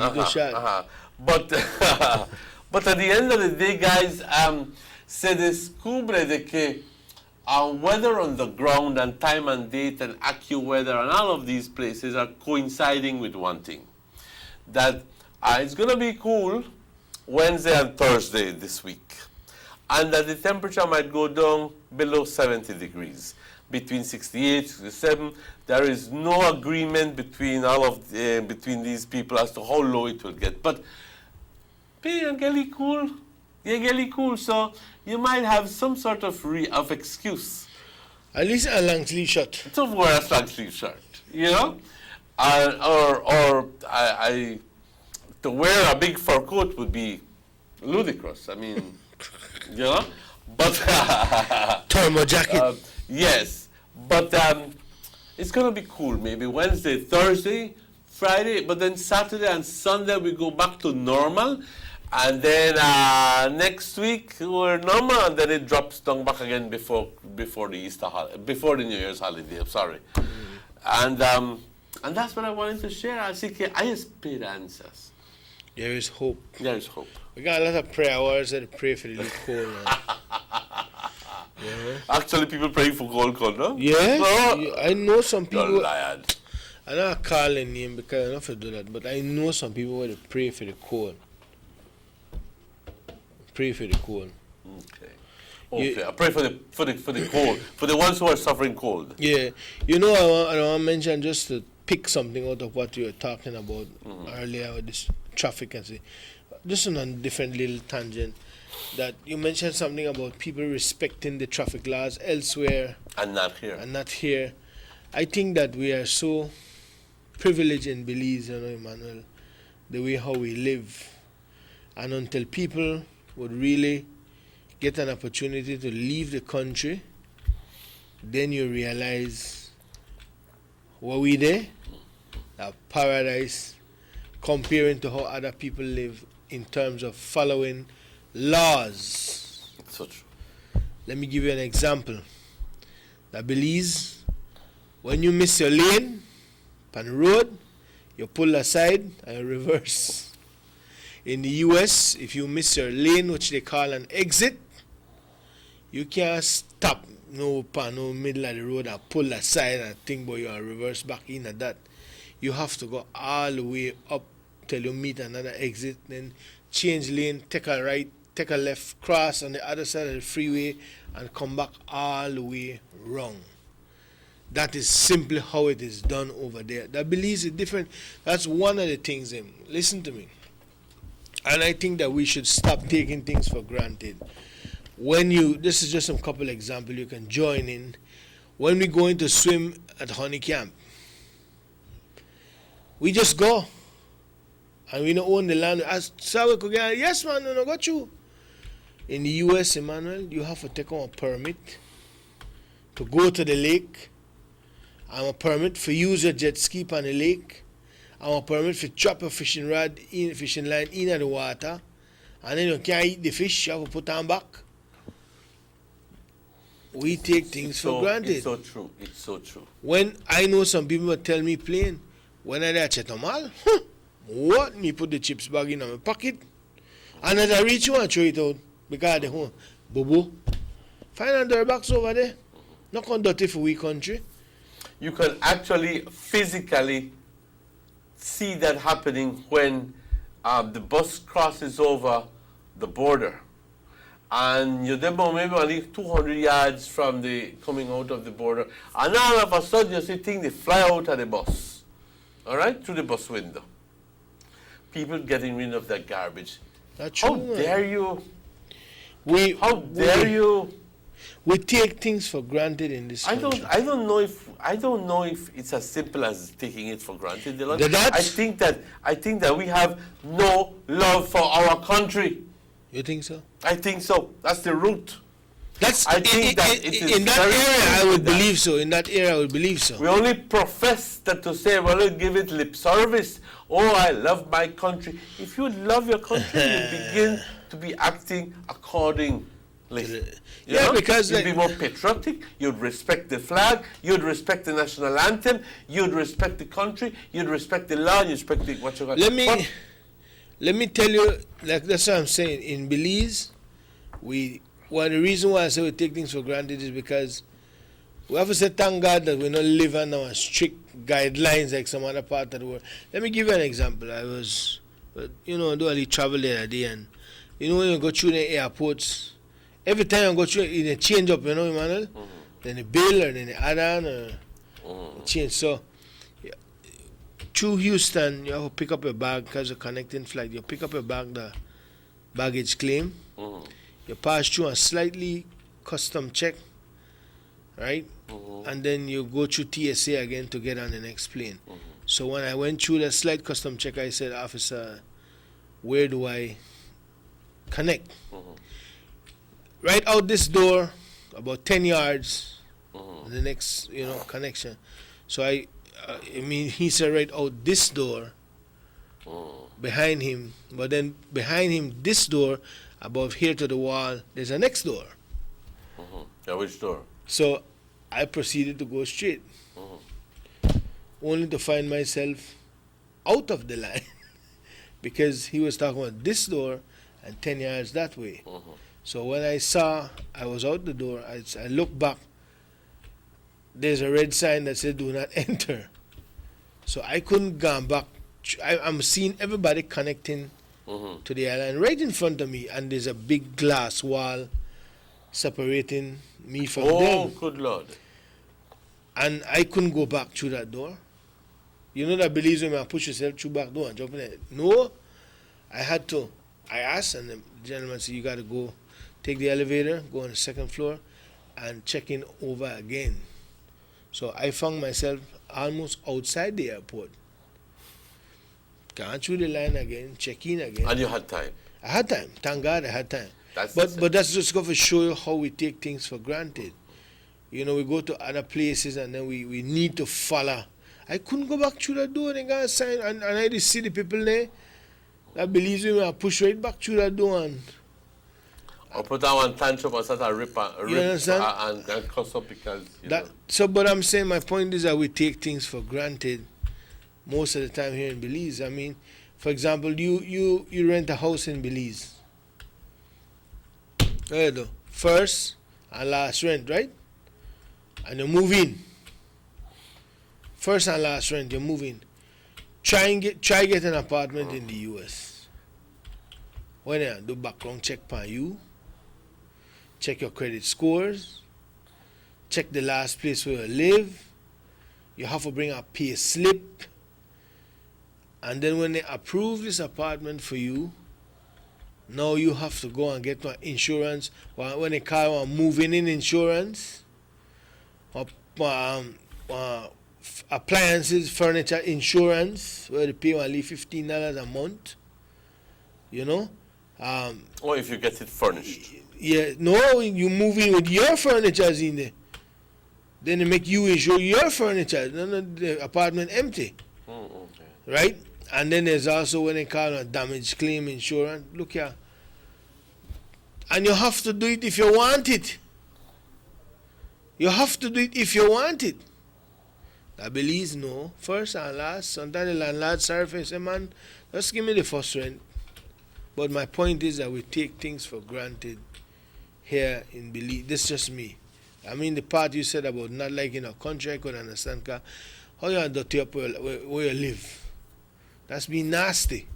But at the end of the day, guys, se descubre de que weather on the ground and time and date and AccuWeather and all of these places are coinciding with one thing, that it's going to be cool Wednesday and Thursday this week, and that the temperature might go down below 70 degrees, between 68, 67. There is no agreement between between these people as to how low it will get. But you're getting cool, so you might have some sort of excuse. At least a long sleeve shirt. To wear a long sleeve shirt, to wear a big fur coat would be ludicrous. I mean, but thermal jacket. Yes, but it's gonna be cool. Maybe Wednesday, Thursday, Friday, but then Saturday and Sunday we go back to normal, and then next week we're normal, and then it drops down back again before the New Year's holiday. I'm sorry, and that's what I wanted to share. Así que hay esperanzas. There is hope. There is hope. We got a lot of prayer warriors that pray for the little cold. Actually, people praying for cold, no? Yes, No. I know some people. You're lying. I'm not calling name because I don't have to do that, but I know some people where they pray for the cold. Pray for the cold. Okay. Okay, I pray for the cold, for the ones who are suffering cold. Yeah, I want to mention just to pick something out of what you were talking about earlier with this traffic and say, just on a different little tangent, that you mentioned something about people respecting the traffic laws elsewhere And not here. and not here. I think that we are so privileged in Belize, Emmanuel, the way how we live, and until people would really get an opportunity to leave the country, then you realize what we there, a paradise, comparing to how other people live in terms of following laws. So true. Let me give you an example. The Belize, when you miss your lane on the road, you pull aside and you reverse. In the US, if you miss your lane, which they call an exit, you can't stop no middle of the road and pull aside and think about you and reverse back in at that. You have to go all the way up till you meet another exit, then change lane, take a right, take a left, cross on the other side of the freeway, and come back all the way wrong. That is simply how it is done over there. The Belize is different. That's one of the things. Listen to me. And I think that we should stop taking things for granted. This is just some couple examples you can join in. When we go into swim at Honey Camp, we just go. And we don't own the land. Yes, man, I got you. In the US, Emmanuel, you have to take on a permit to go to the lake. I'm a permit for use a jet ski on the lake. I'm a permit for drop a fishing line in the water. And then you can't eat the fish, you have to put them back. We take things for granted. It's so true. It's so true. When I know some people will tell me plain, when I at Chetamal, what? Me put the chips bag in my pocket. And as I reach you and throw it out. Because the home. Bobo. $500 over there. Not conducted for we country. You can actually physically see that happening when the bus crosses over the border. And you're there maybe only 200 yards from the coming out of the border. And all of a sudden you see things, they fly out of the bus. All right? Through the bus window. People getting rid of that garbage. That's true. How dare you? How dare you? We take things for granted in this country. I don't know if it's as simple as taking it for granted. I think that we have no love for our country. You think so? I think so. That's the root. I think in that area I would believe so. In that area I would believe so. We only profess that to say, well, we'll give it lip service. Oh, I love my country. If you love your country, you begin to be acting accordingly. Because you'd be more patriotic, you'd respect the flag, you'd respect the national anthem, you'd respect the country, you'd respect the law, you'd respect the what you got. Let me tell you, like that's what I'm saying. In Belize, the reason why I say we take things for granted is because we have to say thank God that we don't live under strict guidelines like some other part of the world. Let me give you an example. I was, doing travel the other day, and when you go through the airports, every time you go through, they change up, Emmanuel. Mm-hmm. Then the bill, or then the add-on, or change. So, through Houston, you have to pick up your bag because of connecting flight. You pick up your bag, the baggage claim. Mm-hmm. You pass through a slightly custom check, right? Mm-hmm. And then you go through TSA again to get on the next plane. Mm-hmm. So when I went through the slight custom check, I said, officer, where do I connect? Mm-hmm. Right out this door, about 10 yards, the next, connection. So he said right out this door, behind him, but then behind him, this door, above here to the wall, there's a next door. Yeah, which door? So I proceeded to go straight, only to find myself out of the line because he was talking about this door and 10 yards that way. So when I was out the door, I looked back. There's a red sign that said do not enter. So I couldn't go back. I'm seeing everybody connecting to the airline right in front of me, and there's a big glass wall separating me from Oh, them. good Lord. And I couldn't go back through that door. You know that Belize when I push yourself through back door and jump in it? No, I had to. I asked, and the gentleman said, you got to go, take the elevator, go on the second floor, and check in over again. So I found myself almost outside the airport. Gone through the line again, check in again. And you had time. I had time. Thank God I had time. That's But that's just going to show you how we take things for granted. You know, we go to other places and then we need to follow. I couldn't go back through that door and got a sign, and I just see the people there that believes me, I push right back through that door and or put down one tantrum or start a rip understand? And cuss up because that. So, but I'm saying my point is that we take things for granted most of the time here in Belize. I mean, for example, you rent a house in Belize. There you go. First and last rent, right? And you move in. First and last rent, you move in. Try get an apartment in the US. When you do background check for you, check your credit scores, check the last place where you live. You have to bring a pay slip. And then when they approve this apartment for you, now you have to go and get my insurance. When they call moving in insurance, or appliances, furniture insurance, where they pay only $15 a month. You know? or if you get it furnished. Yeah, no, you move in with your furniture in there. Then they make you insure your furniture. None of the apartment empty. Okay. Right? And then there's also when they call a damage claim insurance. Look here. And you have to do it if you want it. You have to do it if you want it. I believe no. First and last. Sometimes the landlord surface, say, man, just give me the first rent. But my point is that we take things for granted here in Belize. This is just me. I mean, the part you said about not liking our country, I could understand. Cause how you dirty up where you live? That's being nasty.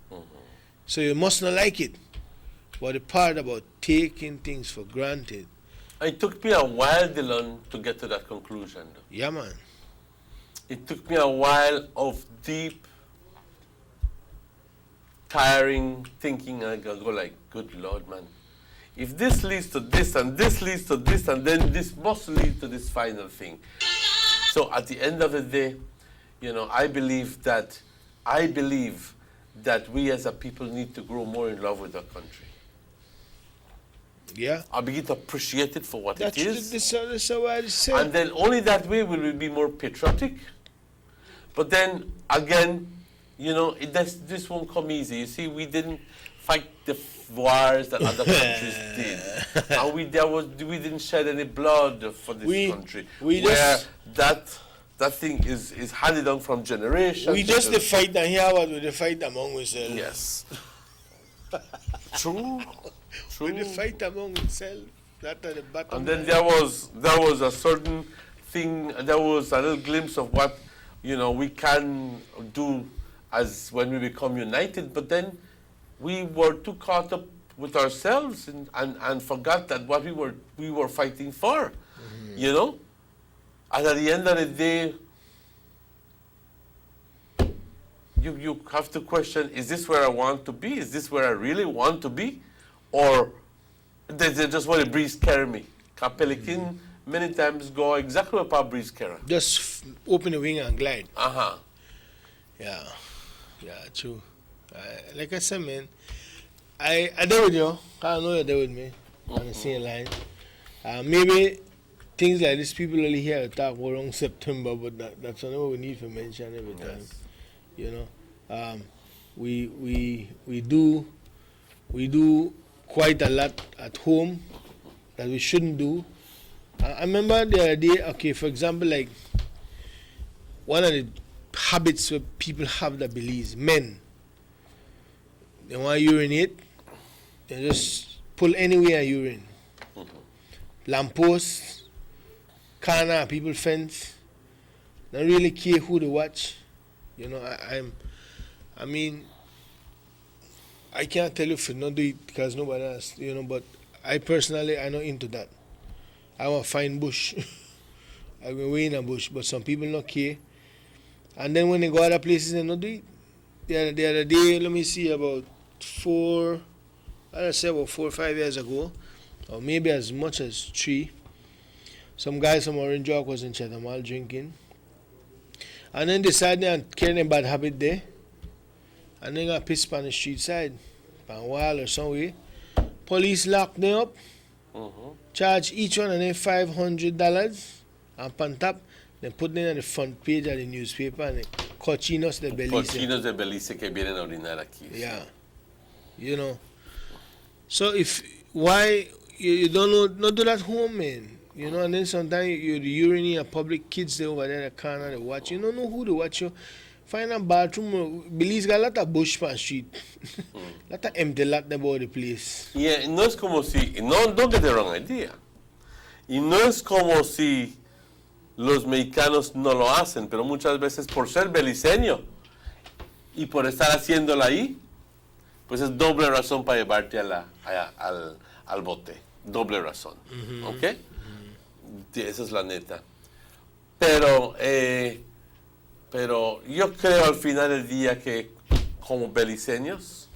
So you must not like it. But the part about taking things for granted. It took me a while, Dylan, to get to that conclusion. Though. Yeah, man. It took me a while of deep, tiring thinking. I go like, good Lord, man. If this leads to this, and this leads to this, and then this must lead to this final thing. So at the end of the day, you know, I believe that we as a people need to grow more in love with our country. Yeah. I begin to appreciate it for what it is. That's what I say. And then only that way will we be more patriotic. But then again, you know, this won't come easy. You see, we didn't fight the wars that other countries did, and we didn't shed any blood for this country. That thing is handed down from generation. We just the fight and here what we the fight among ourselves. Yes. True. We the fight among ourselves. That at the bottom. And then there was a certain thing. There was a little glimpse of what, you know, we can do as when we become united. But then we were too caught up with ourselves and forgot that what we were fighting for. You know. And at the end of the day, you have to question, is this where I want to be? Is this where I really want to be? Or they just want to breeze carry me? Pelican many times go exactly where breeze carry. Just open the wing and glide. Yeah, true. Like I said, man, I there with you. I know you're there with me on the same line. Maybe things like this, people only hear talk about around September, but that's what we need to mention every time. Yes. You know, we do quite a lot at home that we shouldn't do. I remember the other day. Okay, for example, like one of the habits where people have that Belize, men, they want to urinate, they just pull anywhere and urine. Lampposts, corner, people fence, don't really care who to watch. You know, I mean, I can't tell you if you not do it because nobody else, you know, but I personally, I'm not into that. I want to find bush. I been way in a bush, but some people not care. And then when they go other places, they not do it. The other day, let me see, about 4 or 5 years ago, or maybe as much as 3, some guys from Orange Walk was in Chatham all drinking. And then decided and carrying a bad habit there. And then got pissed on the street side, on a wall or somewhere. Police locked them up, charge each one of them $500, and on top, they put them on the front page of the newspaper and they cochinos de Belice. Cochinos de Belice que vienen a orinar aquí. Yeah. You know. So why you don't know, not do that home, man. You know, and then sometimes you urinate in public, kids there over there in the corner, they watch. You don't know who they watch you. Find a bathroom. Belize got a lot of bush on the street. Lot of empty lot about the place. Yeah, no es como si, no, don't get the wrong idea. Y no es como si los mexicanos no lo hacen, pero muchas veces por ser beliceño y por estar haciéndola ahí, pues es doble razón para llevarte al bote. Doble razón. ¿Ok? Esa es la neta. Pero yo creo al final del día que como beliceños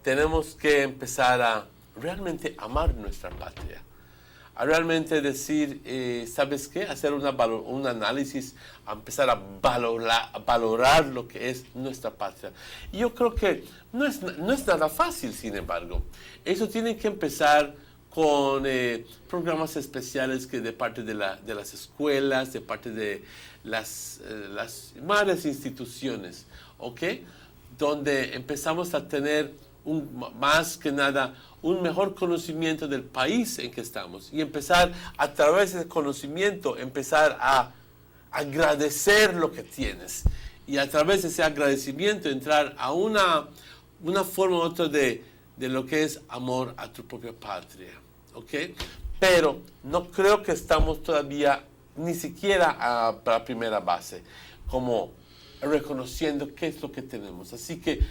tenemos que empezar a realmente amar nuestra patria. A realmente decir, ¿sabes qué? Hacer un análisis, a empezar a valorar lo que es nuestra patria. Y yo creo que no es nada fácil, sin embargo. Eso tiene que empezar con programas especiales que de parte de las escuelas, de parte de las varias instituciones, ¿ok? Donde empezamos a tener más que nada un mejor conocimiento del país en que estamos y empezar a través de ese conocimiento, empezar a agradecer lo que tienes y a través de ese agradecimiento entrar a una forma u otra de lo que es amor a tu propia patria, ¿ok? Pero no creo que estamos todavía ni siquiera a la primera base, como reconociendo qué es lo que tenemos. Así que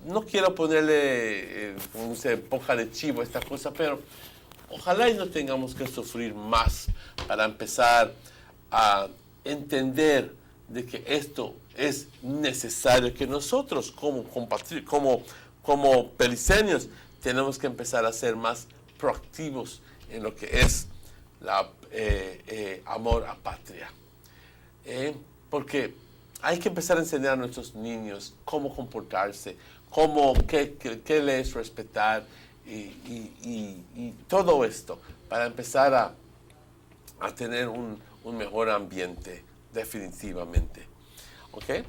no quiero ponerle poja de chivo a esta cosa, pero ojalá y no tengamos que sufrir más para empezar a entender de que esto es necesario, que nosotros como beliceños tenemos que empezar a ser más proactivos en lo que es amor a patria. Porque hay que empezar a enseñar a nuestros niños cómo comportarse, qué les respetar y todo esto para empezar a tener un mejor ambiente, definitivamente. ¿Ok?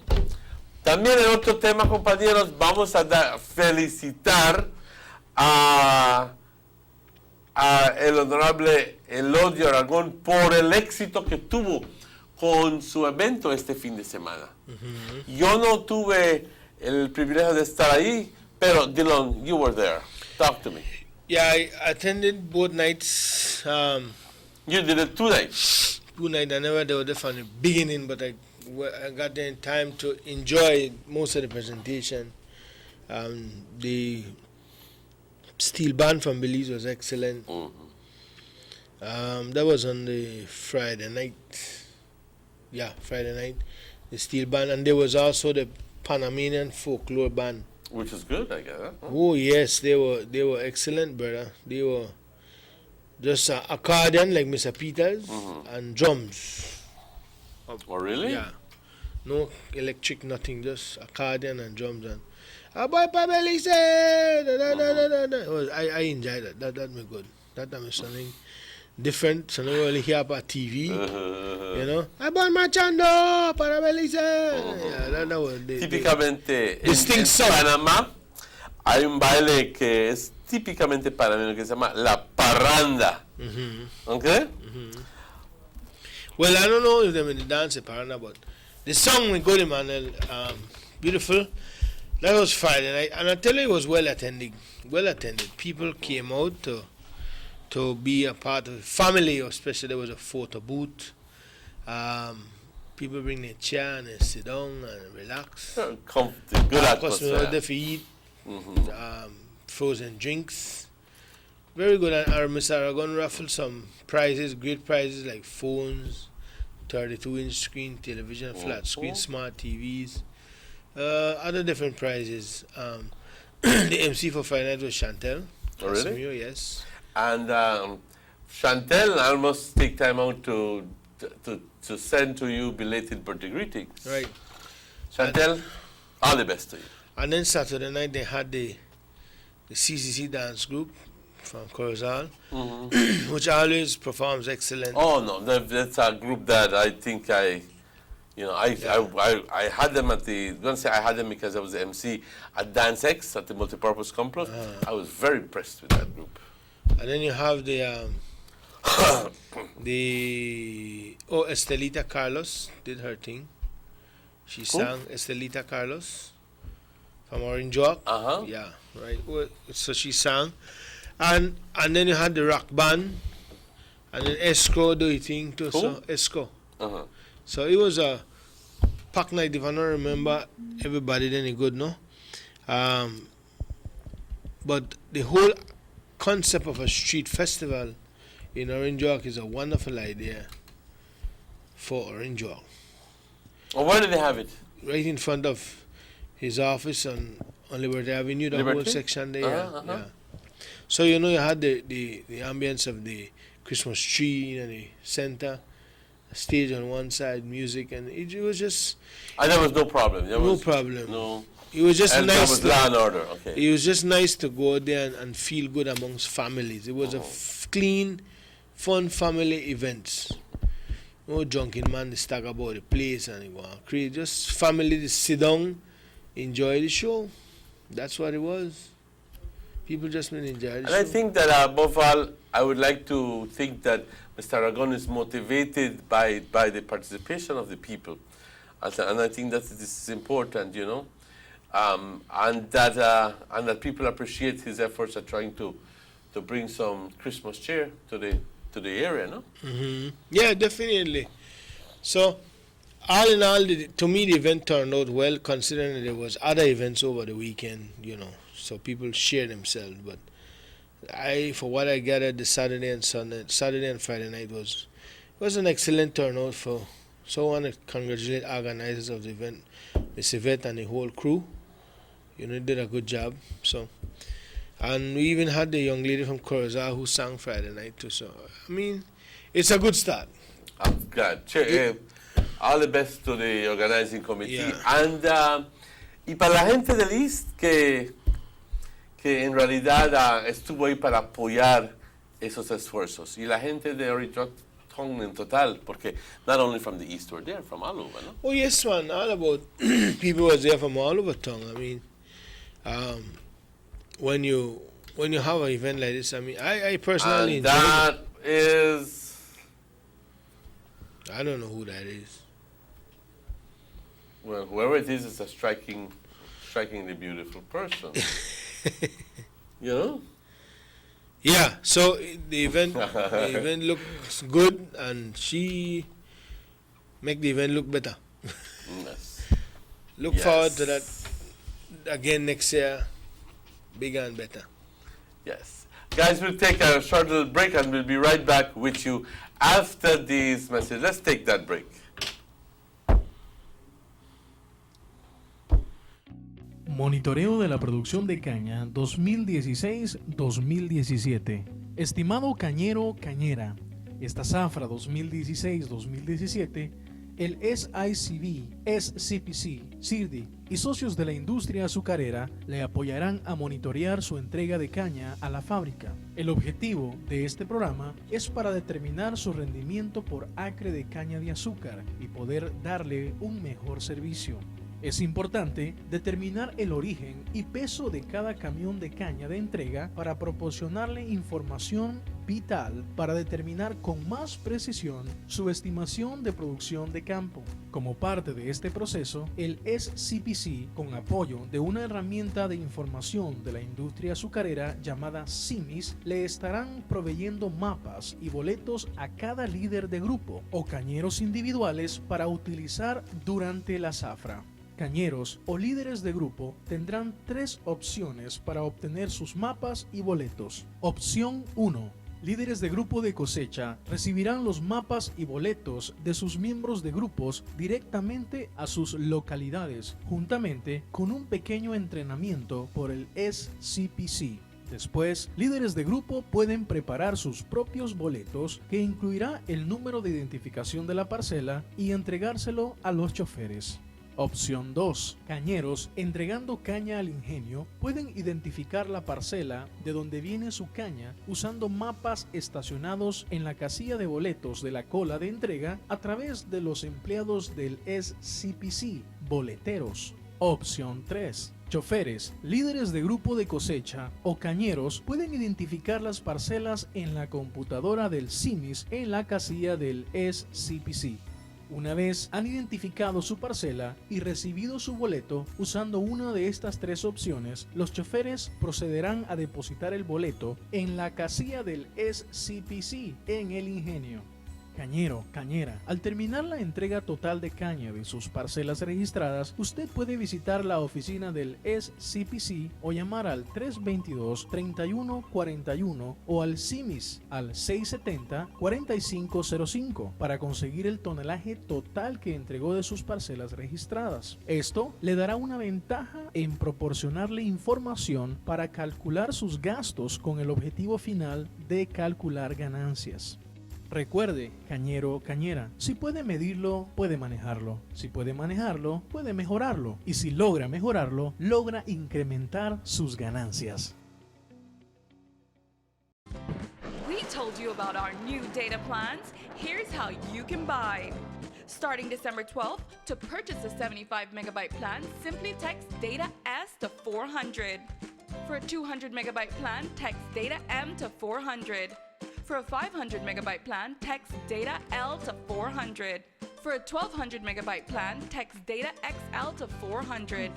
También en otro tema, compañeros, vamos a felicitar a el honorable Elodio Aragón por el éxito que tuvo con su evento este fin de semana. Yo no tuve el privilegio de estar ahí, pero Dylan, you were there. Talk to me. Yeah, I attended both nights. You did it 2 nights. 2 nights. I never did it from the beginning, but I got there in time to enjoy most of the presentation. The steel band from Belize was excellent. That was on the Friday night. Yeah, Friday night, the steel band, and there was also the Panamanian folklore band, which is good, I guess. Huh? Oh yes, they were excellent, brother. They were just accordion like Mr. Peters and drums. Oh really? Yeah, no electric, nothing, just accordion and drums and. Boy, Pabeli said, I enjoyed that. That was good. That was something different, something really hear about TV. You know, I bought marchando para Belice. Yeah, that was típicamente en Panamá hay un baile que es típicamente panameño que se llama la parranda. Okay? Well, I don't know if they mean the dance parranda, but the song was good, Emmanuel. Beautiful. That was Friday night, and I tell you, it was well attended. Well attended. People came out to be a part of the family, especially there was a photo booth. People bring their chair and they sit down and relax. Good atmosphere. There for eat. Frozen drinks. Very good. And our Mr. Aragon raffled some prizes, great prizes like phones, 32-inch screen television, flat screen, smart TVs, other different prizes. The MC for Friday night was Chantel. Oh, really? Casimiro, yes. And Chantel, I almost take time out to send to you belated birthday greetings. Right. Chantel, all the best to you. And then Saturday night they had the CCC dance group from Corozal, which always performs excellent. Oh no, that's a group that I think I had them at the. I'm gonna say I had them because I was the MC at Dance X at the Multipurpose Complex. I was very impressed with that group. And then you have the Estelita Carlos did her thing. She sang Estelita Carlos from Orange Walk. Yeah, right. So she sang. And then you had the rock band, and then Esco do it thing too. So Esco. So it was a pack night. If I don't remember everybody, then it good, no. But the whole concept of a street festival in Orange Walk is a wonderful idea for Orange Walk. Well, where did they have it? Right in front of his office on Liberty Avenue, the whole section there. Yeah. So you had the ambience of the Christmas tree in the center, a stage on one side, music, and it was just. And there was no problem. No problem. No. It was just and nice. There was law and order. Okay. It was just nice to go there and feel good amongst families. It was a clean, fun family event. No drunken man to talk about the place and go and create. Just family to sit down, enjoy the show. That's what it was. People just want to enjoy the show. And I think that above all, I would like to think that Mr. Aragon is motivated by the participation of the people. And I think that this is important, and that people appreciate his efforts at trying to bring some Christmas cheer to the area, no? Yeah, definitely. So, all in all, to me, the event turned out well, considering that there was other events over the weekend, so people share themselves. But for what I gathered, the Saturday and Friday night was an excellent turnout for. So I want to congratulate organizers of the event, Miss Yvette and the whole crew. They did a good job. So, and we even had the young lady from Corozal who sang Friday night too. So, I mean, it's a good start. I'm glad. All the best to the organizing committee. Yeah. And, y para la gente del East que en realidad estuvo ahí para apoyar esos esfuerzos. Y la gente de Orange in total, porque not only from the East were there, from all over, no? Oh, yes, man. All about people was there from all over town. I mean, when you have an event like this, I mean, I personally enjoy that it. Is... I don't know who that is. Well, whoever it is a strikingly beautiful person. Yeah, so the event looks good, and she make the event look better. Yes. Look forward to that again next year, bigger and better. Yes. Guys, we'll take a short little break and we'll be right back with you after these messages. Let's take that break. Monitoreo de la producción de caña 2016-2017. Estimado cañero, cañera, esta zafra 2016-2017, el SICB, SCPC, CIRDI y socios de la industria azucarera le apoyarán a monitorear su entrega de caña a la fábrica. El objetivo de este programa es para determinar su rendimiento por acre de caña de azúcar y poder darle un mejor servicio. Es importante determinar el origen y peso de cada camión de caña de entrega para proporcionarle información vital para determinar con más precisión su estimación de producción de campo. Como parte de este proceso, el SCPC, con apoyo de una herramienta de información de la industria azucarera llamada CIMIS, le estarán proveyendo mapas y boletos a cada líder de grupo o cañeros individuales para utilizar durante la zafra. cañeros o líderes de grupo tendrán 3 opciones para obtener sus mapas y boletos. Opción 1. Líderes de grupo de cosecha recibirán los mapas y boletos de sus miembros de grupos directamente a sus localidades, juntamente con un pequeño entrenamiento por el SCPC. Después, líderes de grupo pueden preparar sus propios boletos, que incluirá el número de identificación de la parcela, y entregárselo a los choferes. Opción 2. Cañeros, entregando caña al ingenio, pueden identificar la parcela de donde viene su caña usando mapas estacionados en la casilla de boletos de la cola de entrega a través de los empleados del SCPC, boleteros. Opción 3. Choferes, líderes de grupo de cosecha o cañeros pueden identificar las parcelas en la computadora del CIMIS en la casilla del SCPC. Una vez han identificado su parcela y recibido su boleto usando una de estas 3 opciones, los choferes procederán a depositar el boleto en la casilla del SCPC en el ingenio. Cañero, cañera, al terminar la entrega total de caña de sus parcelas registradas, usted puede visitar la oficina del SCPC o llamar al 322-3141 o al CIMIS al 670-4505 para conseguir el tonelaje total que entregó de sus parcelas registradas. Esto le dará una ventaja en proporcionarle información para calcular sus gastos con el objetivo final de calcular ganancias. Recuerde, cañero, cañera, si puede medirlo, puede manejarlo. Si puede manejarlo, puede mejorarlo. Y si logra mejorarlo, logra incrementar sus ganancias. We told you about our new data plans. Here's how you can buy. Starting December 12th, to purchase a 75 megabyte plan, simply text data S to 400. For a 200 megabyte plan, text data M to 400. For a 500 megabyte plan, text data L to 400. For a 1200 megabyte plan, text data XL to 400.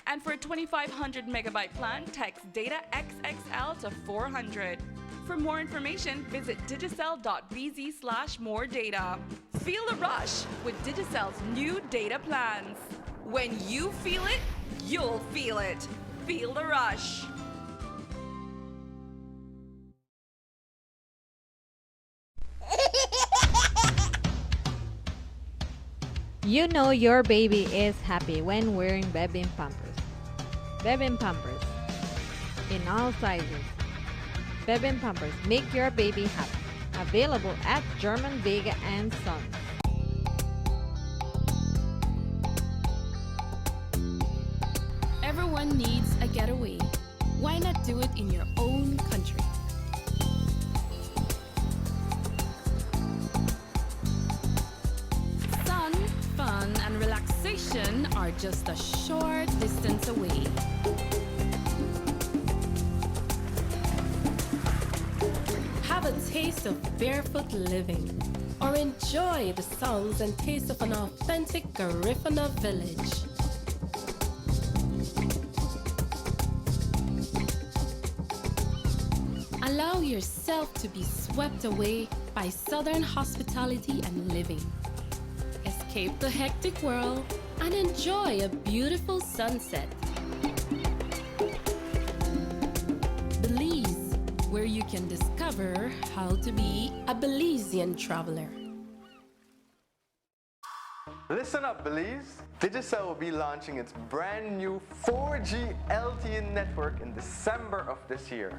And for a 2500 megabyte plan, text data XXL to 400. For more information, visit digicel.bz/more data. Feel the rush with Digicel's new data plans. When you feel it, you'll feel it. Feel the rush. You know your baby is happy when wearing Bebin Pampers. Bebin Pampers in all sizes. Bebin Pampers make your baby happy. Available at German Vega and Sons. Everyone needs a getaway. Why not do it in your own country? Sun, fun, and relaxation are just a short distance away. Have a taste of barefoot living, or enjoy the sounds and taste of an authentic Garifuna village. Allow yourself to be swept away by Southern hospitality and living. Escape the hectic world and enjoy a beautiful sunset. Belize, where you can discover how to be a Belizean traveler. Listen up, Belize. Digicel will be launching its brand new 4G LTE network in December of this year.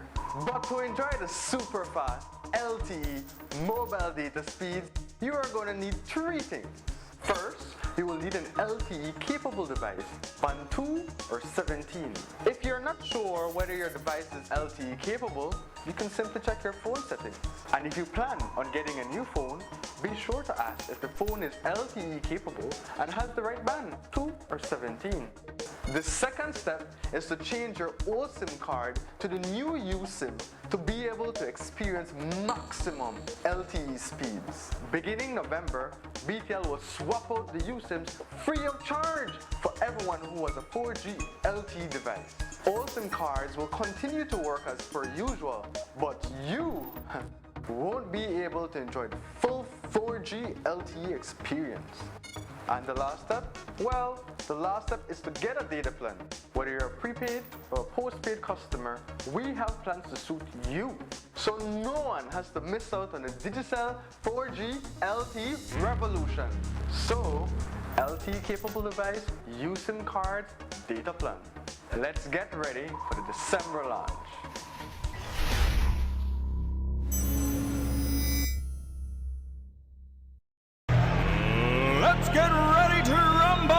But to enjoy the super fast LTE mobile data speeds, you are going to need 3 things. First, you will need an LTE capable device, band 2 or 17. If you're not sure whether your device is LTE capable, you can simply check your phone settings. And if you plan on getting a new phone, be sure to ask if the phone is LTE capable and has the right band, 2 or 17. The second step is to change your old SIM card to the new USIM to be able to experience maximum LTE speeds. Beginning November, BTL will swap out the USIMs free of charge for everyone who has a 4G LTE device. All SIM cards will continue to work as per usual, but you won't be able to enjoy the full 4G LTE experience. And the last step? Well, the last step is to get a data plan. Whether you're a prepaid or a postpaid customer, we have plans to suit you. So no one has to miss out on the Digicel 4G LTE revolution. So, LTE capable device, USIM card, data plan. Let's get ready for the December launch. Let's get ready to rumble!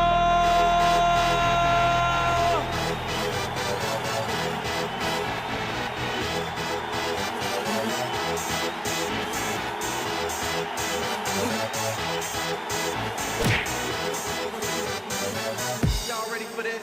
Y'all ready for this?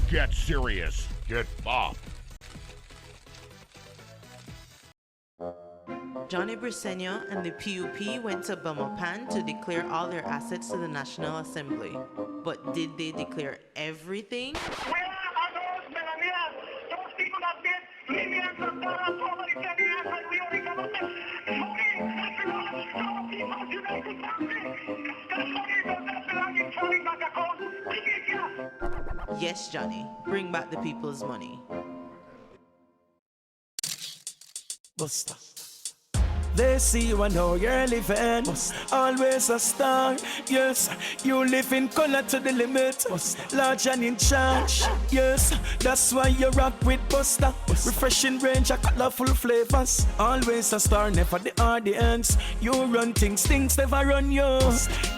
Get serious. Get bopped. Johnny Briseño and the PUP went to Belmopan to declare all their assets to the National Assembly. But did they declare everything? Yes, Johnny. Bring back the people's money. Buster. They see you and know you're living. Always a star. Yes, you live in color to the limit. Large and in charge. Yes, that's why you rock with Buster. Refreshing range of colorful flavors. Always a star, never the audience. You run things never run you.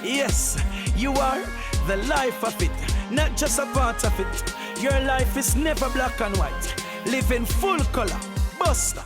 Yes, you are the life of it, not just a part of it. Your life is never black and white. Live in full color. Buster.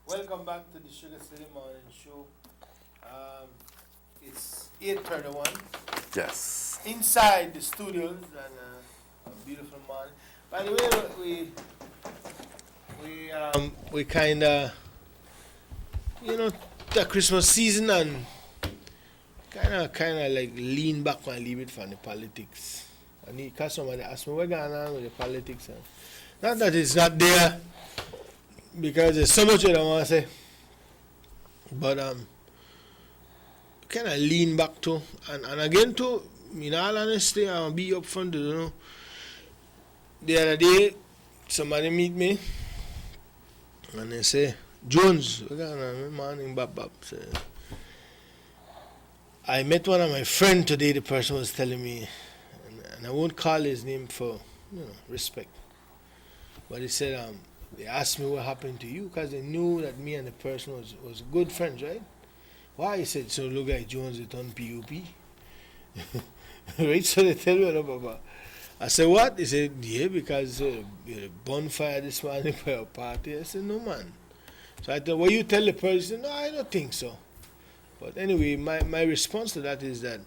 Welcome back to the Sugar City Morning Show. It's 8:31. Yes. Inside the studios and a beautiful morning. By the way, we kind of, the Christmas season and kind of like lean back and leave it from the politics. And because somebody asked me what's going on with the politics. And not that it's not there, because there's so much I don't want to say. But kind of lean back to, and again too, in all honesty, I'll be upfront, the other day, somebody meet me, and they say, Jones, we're going morning, bab. I met one of my friends today, the person was telling me, and I won't call his name for, respect. But he said, they asked me what happened to you, because they knew that me and the person was good friends, right? Why? He said, so look like Jones is on PUP. Right? So they tell me about. I said, what? He said, yeah, because you had a bonfire this morning for your party. I said, no, man. So I thought, well, you tell the person, no, I don't think so. But anyway, my response to that is that,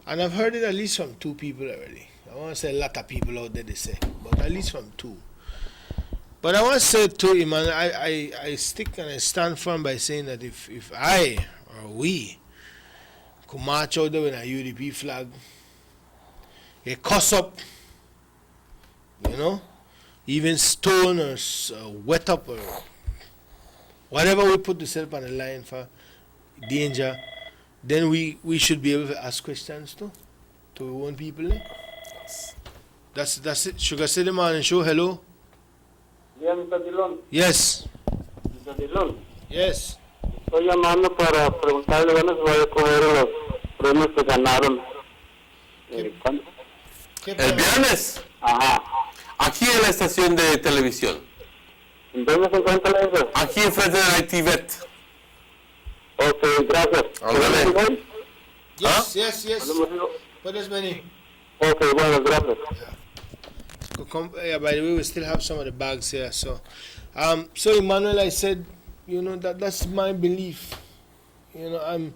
and I've heard it at least from two people already. I want to say a lot of people out there, they say, but at least from two. But I want to say to him, and I stick and I stand firm by saying that if I or we could march out there with a UDP flag, a cuss up, even stone or wet up or whatever we put ourselves on the line for danger, then we should be able to ask questions to our own people. That's it. Sugar City Morning Show, hello. Yeah, Mr. Dillon. Yes. Mr. Dillon. Yes. Estoy llamando para preguntarle dónde se van a coger los premios que ganaron. ¿Cuándo? El viernes. Ajá. Aquí en la estación de televisión. ¿Dónde se encuentra eso? Aquí enfrente de la ITVET. Ok, gracias. Ándale. Yes, yes, yes. What is many? Okay, buenas, gracias. Yeah, by the way, we still have some of the bags here. So Emmanuel, I said, that's my belief. I'm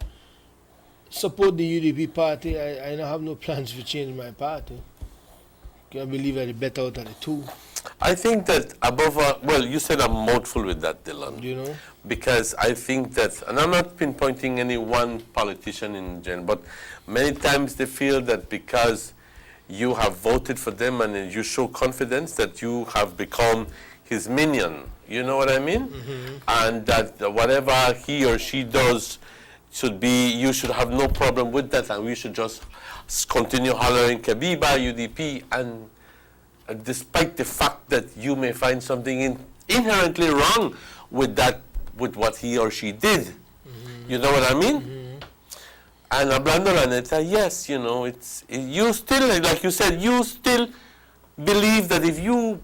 support the UDP party. I don't have no plans to change my party. I believe I'm the better out of the two. I think that above all, well, you said a mouthful with that, Dylan. Because I think that, and I'm not pinpointing any one politician in general, but many times they feel that because you have voted for them and you show confidence that you have become his minion. You know what I mean? And that whatever he or she does you should have no problem with that, and we should just continue hollering Kabiba, UDP, and despite the fact that you may find something inherently wrong with that, with what he or she did. You know what I mean? And hablando la neta, yes, you still, like you said, you still believe that if you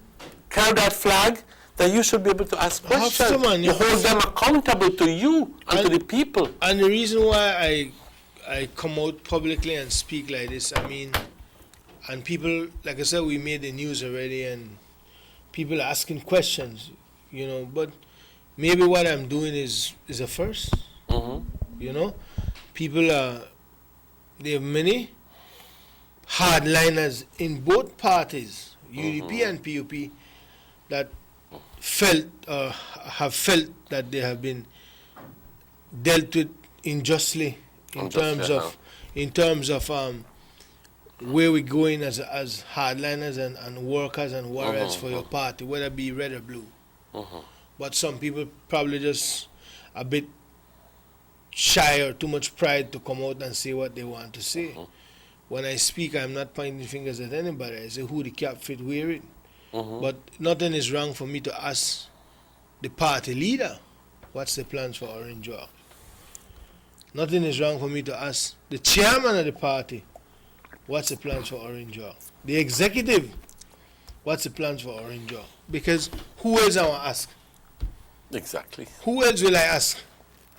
carry that flag, that you should be able to ask questions. You hold them accountable to you and to the people. And the reason why I come out publicly and speak like this, and people, like I said, we made the news already, and people are asking questions, but maybe what I'm doing is a first. People there are many hardliners in both parties, UDP and PUP, that have felt that they have been dealt with unjustly in terms of where we're going as hardliners and workers and warriors for your party, whether it be red or blue. But some people probably just a bit shy or too much pride to come out and say what they want to say. When I speak, I'm not pointing fingers at anybody. I say who the cap fit wearing. But nothing is wrong for me to ask the party leader what's the plans for Orange Walk. Nothing is wrong for me to ask the chairman of the party what's the plans for Orange Walk. The executive, what's the plans for Orange Walk. Because who else I want to ask? Exactly. Who else will I ask?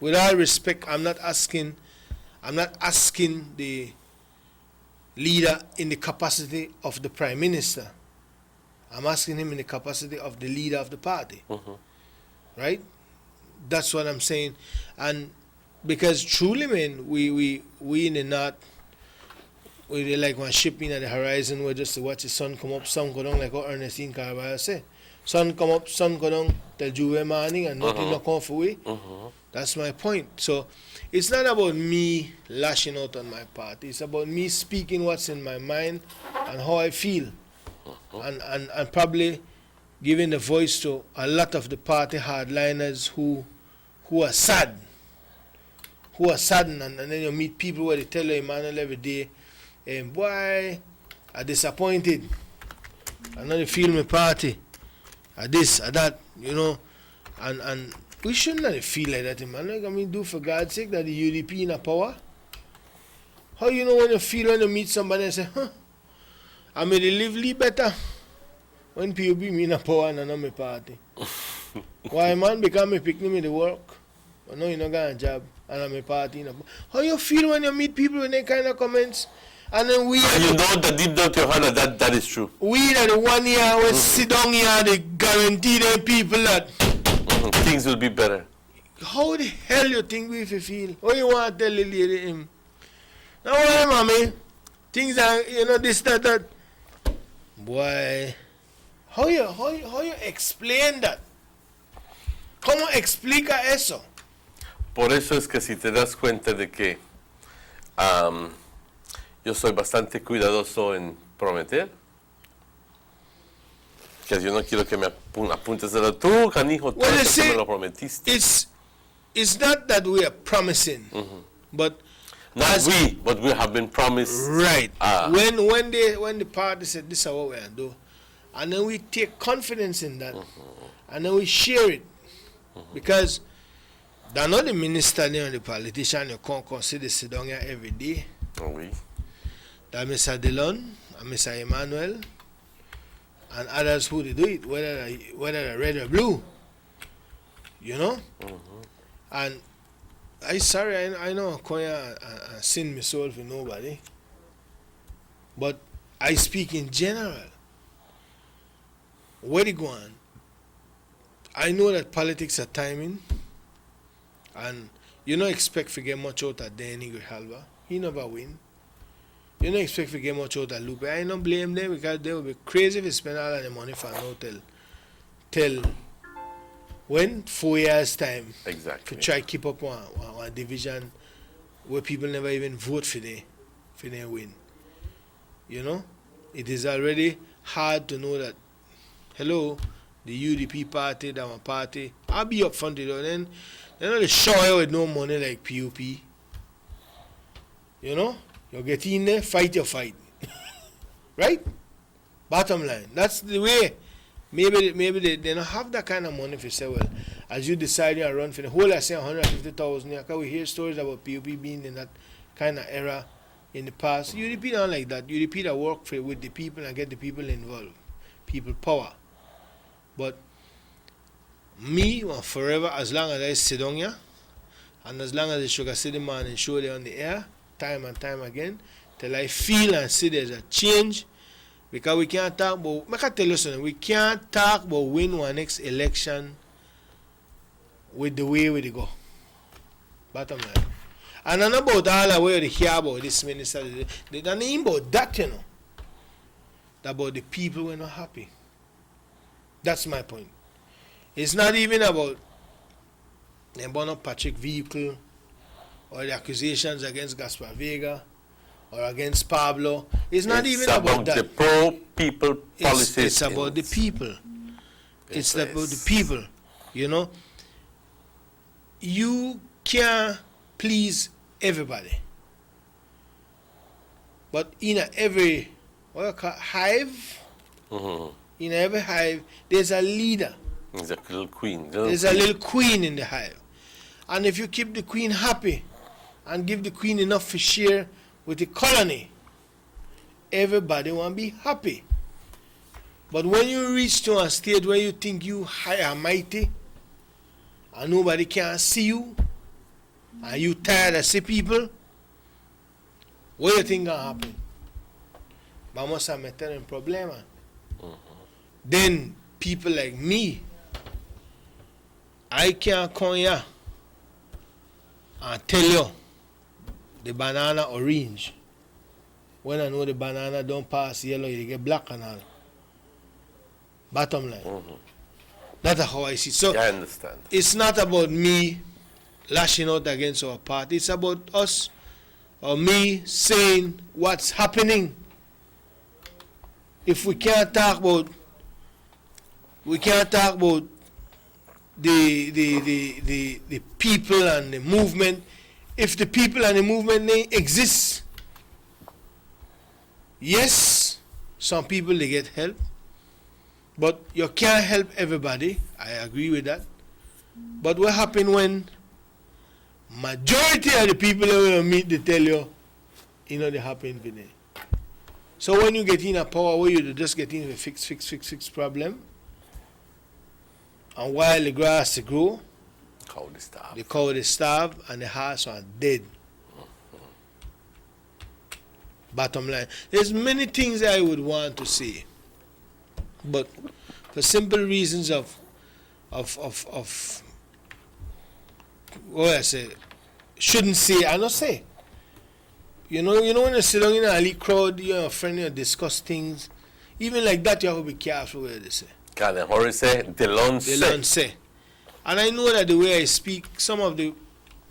With all respect, I'm not asking the leader in the capacity of the prime minister. I'm asking him in the capacity of the leader of the party. Right? That's what I'm saying. And because truly, man, we in the north, we like one ship in at the horizon, we just to watch the sun come up, sun go down, like what Ernestine Carvalho say. Sun come up, sun go down till Juve morning and nothing not come for we. That's my point. So it's not about me lashing out on my party. It's about me speaking what's in my mind and how I feel. And probably giving the voice to a lot of the party hardliners who are sad. Who are saddened, and then you meet people where they tell you, Emmanuel, every day, boy, I'm disappointed. I know they feel my party. Or this, or that, and we shouldn't let it feel like that, Emmanuel. Do for God's sake that the UDP in a power. How when you feel when you meet somebody and say, I made it live better when PUB me in a power and not my party. Why, man? Because me pick me the work. I know you not got a job and I'm a party. How you feel when you meet people with that kind of comments? And then we... And you know that deep down to your heart that is true. We are the 1 year we sit down here, they guarantee them people that... Things will be better. How the hell you think we feel? How you want to tell the lady him? Now what, mommy? Things are, this, that. Boy, how you explain that? ¿Cómo explica eso? Por eso es que si te das cuenta de que yo soy bastante cuidadoso en prometer, que yo no quiero que me apuntes a tú, canijo, tú me lo prometiste. It's not that we are promising, but but we have been promised. Right. When the party said this is what we're going to do, and then we take confidence in that, and then we share it, because they're not the minister or the politician you can't consider sit down here every day. That Mr. Dillon and Mr. Emmanuel and others who they do it, whether they're red or blue, and I sorry, I know Koya sin me soul for nobody. But I speak in general. Where they go on? I know that politics are timing, and you don't expect to get much out of Danny Grijalva. He never win. You don't expect to get much out of Lupe. I don't blame them because they will be crazy if they spend all of the money for no till when 4 years time. Exactly. To try to keep up one division where people never even vote for their win. You know, it is already hard to know that. Hello, the UDP party, that my party. I'll be up front, you know. Then they're not show with no money like PUP. You know, you get in there, fight your fight, right? Bottom line, that's the way. Maybe they don't have that kind of money for say, well, as you decide to run for the whole, I say 150,000. Because we hear stories about PUP being in that kind of era in the past. UDP don't like that. UDP that work with the people and get the people involved, people power. But me, well, forever, as long as I sit down here, and as long as the Sugar City man and show there on the air, time and time again, till I feel and see there's a change. Because we can't talk about, I can tell you something, we can't talk about win one next election with the way we go. Bottom line. And not about all the way they hear about this minister. They don't even about that, you know. About the people who are not happy. That's my point. It's not even about the Bono Patrick vehicle or the accusations against Gaspar Vega or against Pablo. It's not even about that. The pro-people policies. It's about the people. It's about the people. You know, you can't please everybody. But in every hive, in every hive, there's a leader. There's a little queen. There's a little queen in the hive. And if you keep the queen happy and give the queen enough to share with the colony, everybody want to be happy. But when you reach to a state where you think you high and mighty and nobody can see you and you tired of see people, what do you think gonna happen? Vamos a meter en problema. Then people like me, I can't come here and tell you the banana orange. When I know the banana don't pass yellow, you get black and all. Bottom line. That's how I see it. So I understand. It's not about me lashing out against our party. It's about us or me saying what's happening. If we can't talk about the people and the movement. If the people and the movement they exist, yes, some people they get help, but you can't help everybody. I agree with that. But what happens when majority of the people that will meet they tell you, they happen for them. So when you get in a power where you just get in a fix problem, and while the grass to grow, the cow they starve and the horse are dead. Bottom line. There's many things I would want to say, but for simple reasons of what I say, shouldn't say, I not say. You know when you sit down in a elite crowd, you're a friend, you discuss things. Even like that, you have to be careful what they say. Delon say. And I know that the way I speak, some of the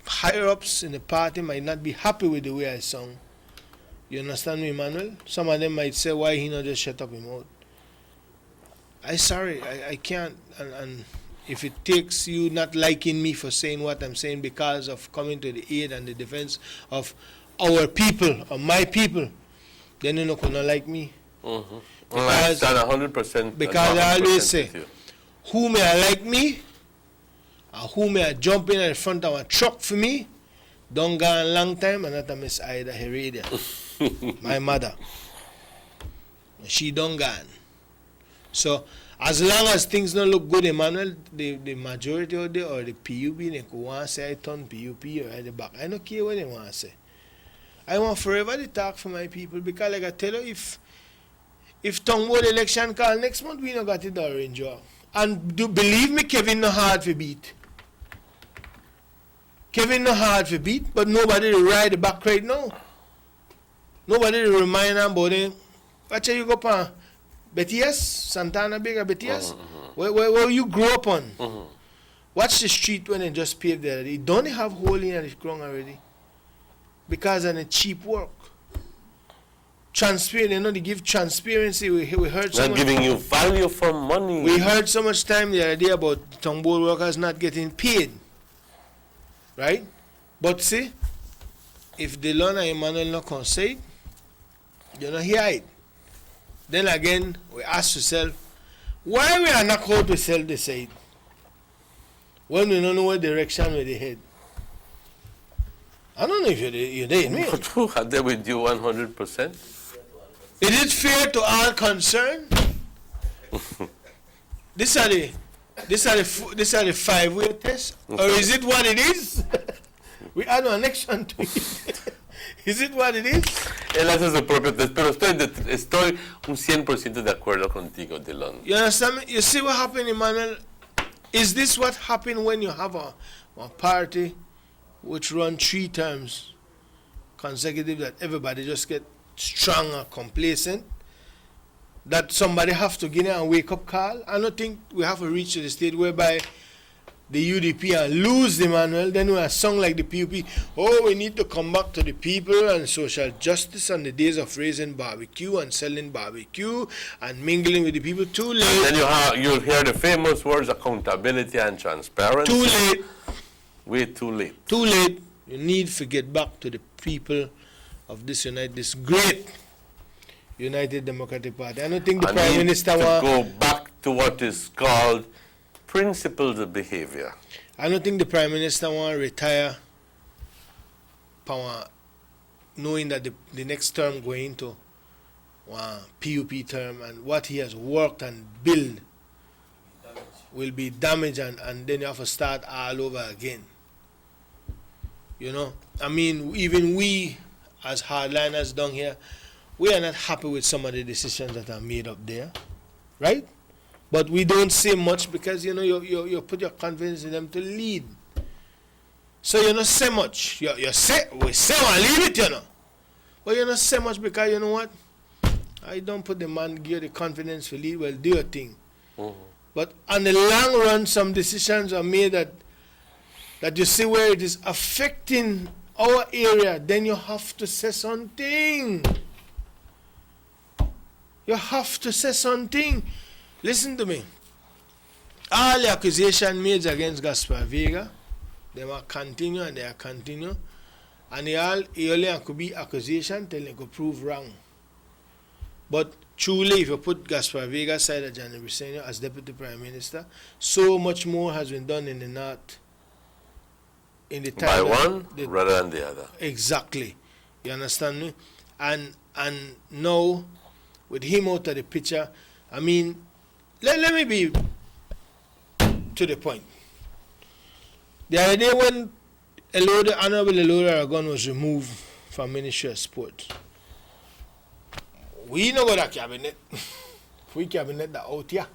higher ups in the party might not be happy with the way I sound. You understand me, Manuel? Some of them might say, why he not just shut up his mouth? I can't. And if it takes you not liking me for saying what I'm saying because of coming to the aid and the defense of our people, of my people, then you're not going to like me. I stand 100%. Because I always say, who may I like me, and who may I jump in the front of a truck for me, don't go a long time, and not Miss Ida Heredia, my mother. She don't gone. So As long as things don't look good, Emmanuel, the majority of the or the PUP, they go want to say I turn PUP or at the back. I don't care what they want to say. I want forever to talk for my people because, like I tell you, if Tongbo election call next month, we not got it orange. And believe me, Kevin not hard for beat. Kevin not hard for beat, but nobody to ride the back right now. Nobody to remind them about it. Watch you go on. BTS, Santana Bigger, BTS. Where you grew up on. Watch the street when they just paved there. They don't have hole in the ground already. Because of the cheap work. Transparent, you know, they give transparency. We heard so not much. Giving you value for money. We heard so much time the other day about Tongbo workers not getting paid. Right? But see, if Delon and Emmanuel not can say it, you don't hear it. Then again, we ask ourselves, why we are not called to sell the side? When we don't know what direction we head. I don't know if you're there, me. Are they with you 100%? Is it fair to all concerned? This are the 5-way test, or is it what it is? We add an action to it. Is it what it is? Él hace su propio test, pero estoy un 100% de acuerdo contigo, Dylan. You understand me? You see what happened, Emmanuel? Is this what happened when you have a party which run 3 terms consecutive that everybody just get strong and complacent? That somebody have to get in and wake up call? I don't think we have to reach to the state whereby the UDP and lose the manual, then we are sung like the PUP. Oh, we need to come back to the people and social justice and the days of raising barbecue and selling barbecue and mingling with the people. Too late. And then you'll hear the famous words accountability and transparency. Too late. Way too late. Too late. You need to get back to the people of this great United Democratic Party. I don't think the Prime Minister wants to go back to what is called principles of behavior. I don't think the Prime Minister want to retire power, knowing that the next term going to PUP term and what he has worked and built will be damaged, and then you have to start all over again. You know, I mean, even we as hardliners down here, we are not happy with some of the decisions that are made up there, right? But we don't say much because, you know, you put your confidence in them to lead. So you don't say much. We say and leave it, you know. But you don't say much because, you know what? I don't put the man, give you the confidence to lead, well, do your thing. But on the long run, some decisions are made that you see where it is affecting our area, then you have to say something. You have to say something. Listen to me. All the accusation made against Gaspar Vega, they will continue and they are continue. And they only could be accusation till they could prove wrong. But truly, if you put Gaspar Vega aside of Johnny Briceño as Deputy Prime Minister, so much more has been done in the North. In the time by one rather than the other. Exactly. You understand me? And now, with him out of the picture, I mean, let me be to the point. The other day when Honorable Eloda Aragon was removed from Ministry of Sport, we know that cabinet. We cabinet that out here.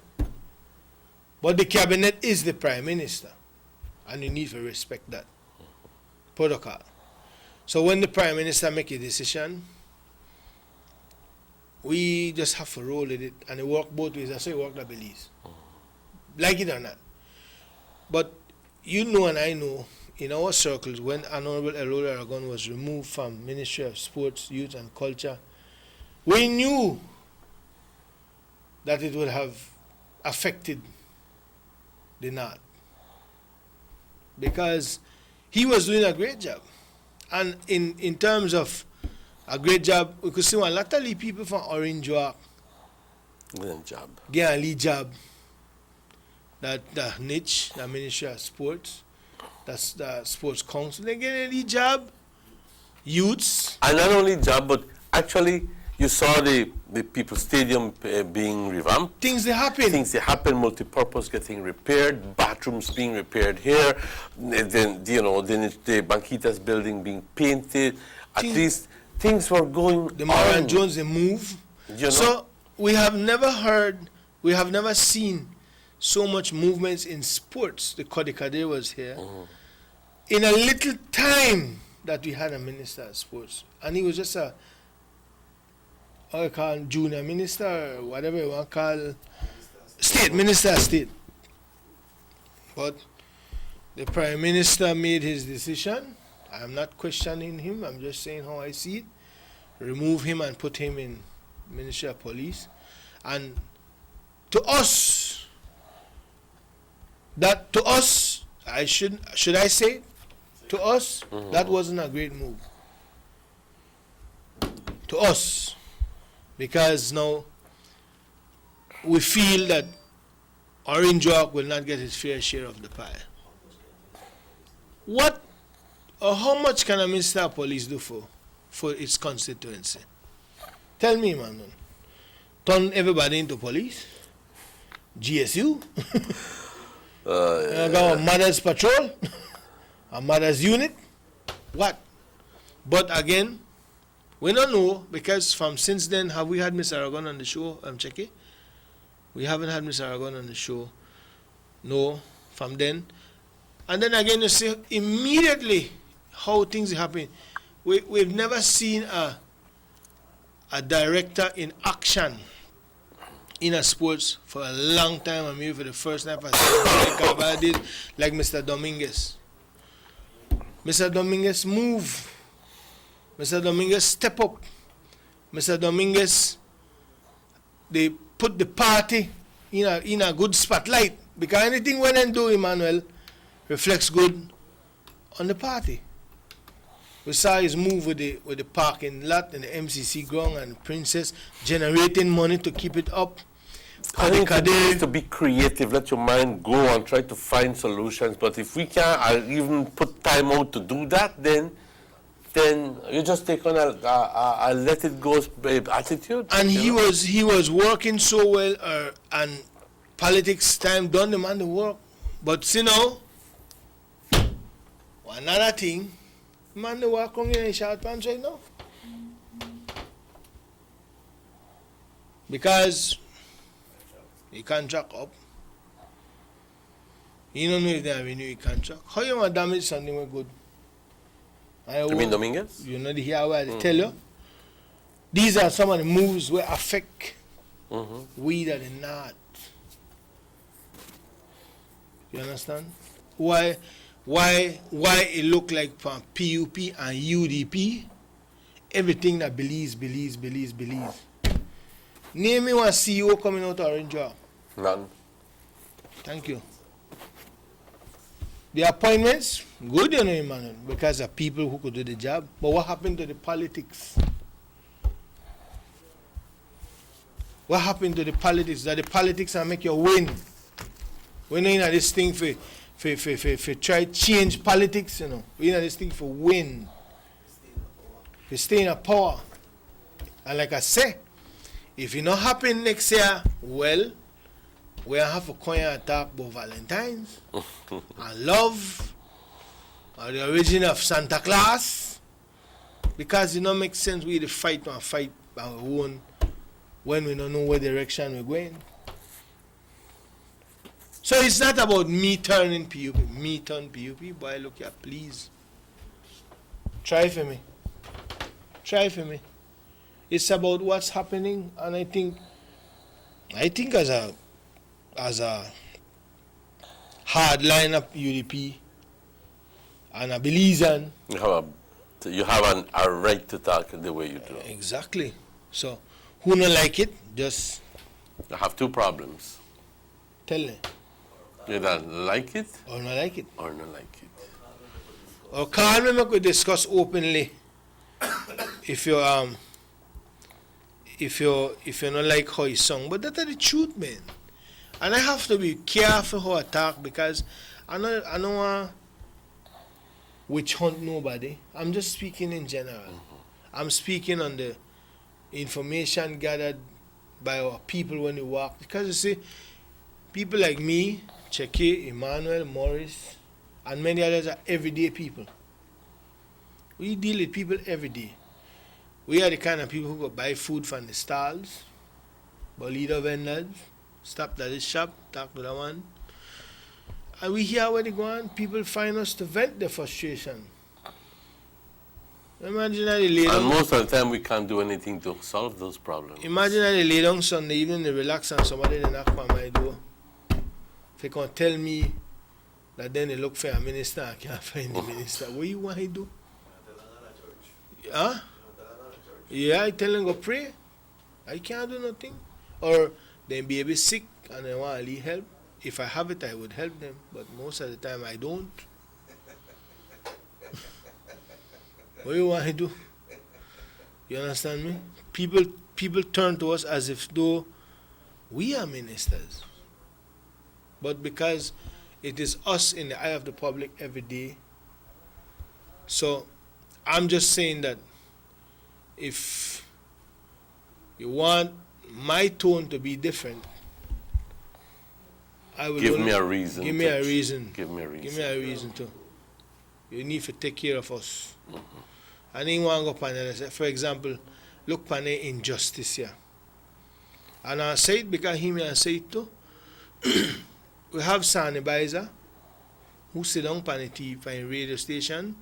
But the cabinet is the Prime Minister. And you need to respect that protocol. So when the Prime Minister make a decision, we just have to roll with it, and it work both ways. That's how it work, I believe. Like it or not. But you know and I know, in our circles, when Honorable Eloda Aragon was removed from Ministry of Sports, Youth and Culture, we knew that it would have affected the North. Because he was doing a great job. And in terms of a great job, we could see one lot of people from Orange Walk get a lead job. That the niche, the Ministry of Sports, that's the Sports Council, they get a lead job. Youths. And not only job, but actually You saw the People's Stadium being revamped. Things that happen. Things that happen, multipurpose getting repaired, bathrooms being repaired here, then the Banquitas building being painted. At least things were going The Marion on. Jones, they move. So we have never seen so much movements in sports. The Kodikade was here. In a little time that we had a minister of sports. And he was just a junior minister, or whatever you want to call, minister of state. But the prime minister made his decision. I'm not questioning him, I'm just saying how I see it. Remove him and put him in Ministry of Police. And to us, should I say, to us, that wasn't a great move. To us. Because now we feel that Orange Walk will not get his fair share of the pie. What or how much can a minister of police do for its constituency? Tell me, man. Turn everybody into police? GSU? A mother's patrol? A mother's unit? What? But again, we don't know, because from since then, have we had Miss Aragon on the show, Checky? We haven't had Miss Aragon on the show. No, from then. And then again, you see immediately how things happen. We've never seen a director in action in a sports for a long time. I mean, for the first time, I did like Mr. Dominguez. Mr. Dominguez move. Mr. Dominguez step up. Mr. Dominguez, they put the party in a good spotlight, because anything when they do, Emmanuel, reflects good on the party. We saw his move with the parking lot and the MCC ground and Princess, generating money to keep it up. I think it needs to be creative, let your mind go and try to find solutions. But if we can't even put time out to do that, then you just take on a let it go attitude. And he was working so well, and politics time done the man the work. But see now, another thing, man the work on in short pants right now. Because he contract up. You don't know if they have a new contract. How you want to damage something we're good? You mean Dominguez? You know, hear what I tell you? These are some of the moves where affect we that are not. You understand? Why it look like from PUP and UDP, everything that believes. Name me one CEO coming out of Orange Walk. None. Thank you. The appointments, good, you know, Emmanuel, because of people who could do the job. But what happened to the politics? What happened to the politics? That the politics are make you win. We're not in this thing for try to change politics, you know. We're in this thing for win. For stay in a power. And like I say, if it not happen next year, well, we have a coin attack about Valentine's and love, or the origin of Santa Claus, because it don't make sense we to fight our own when we don't know what direction we're going. So it's not about me turning PUP, me turn PUP, boy, look here, please. Try for me. It's about what's happening, and I think as a hard line up UDP and a Belizean, you have a right to talk the way you do. Exactly. So who not like it, just I have two problems. Tell me. You don't like it or not like it. Or not like it. Or call me, we could discuss openly. If you not like how he sung, but that's the truth, man. And I have to be careful how I talk, because I don't want witch hunt nobody. I'm just speaking in general. I'm speaking on the information gathered by our people when they walk. Because you see, people like me, Cheke, Emmanuel, Morris, and many others are everyday people. We deal with people every day. We are the kind of people who go buy food from the stalls, bolito vendors, stop at this shop, talk to that one. And we hear where they go on. People find us to vent their frustration. Imagine that they lay down. And most of the time we can't do anything to solve those problems. Imagine that they lay down Sunday evening, they relax, and somebody they knock on my door. If they can tell me that then they look for a minister, I can't find the minister. What you want to do? Huh? Yeah, I tell them go pray. I can't do nothing. Or they be a bit sick and they want to need help. If I have it, I would help them. But most of the time, I don't. What do you want to do? You understand me? People turn to us as if though we are ministers. But because it is us in the eye of the public every day. So I'm just saying that if you want my tone to be different, I will give me a reason. Give me a reason. Give me a reason. Give me a reason too. You need to take care of us. I didn't want to go panel. For example, look panel injustice here. And I say it because he may say it too. We have Sani Baiza, who sit down on the TV, on radio station,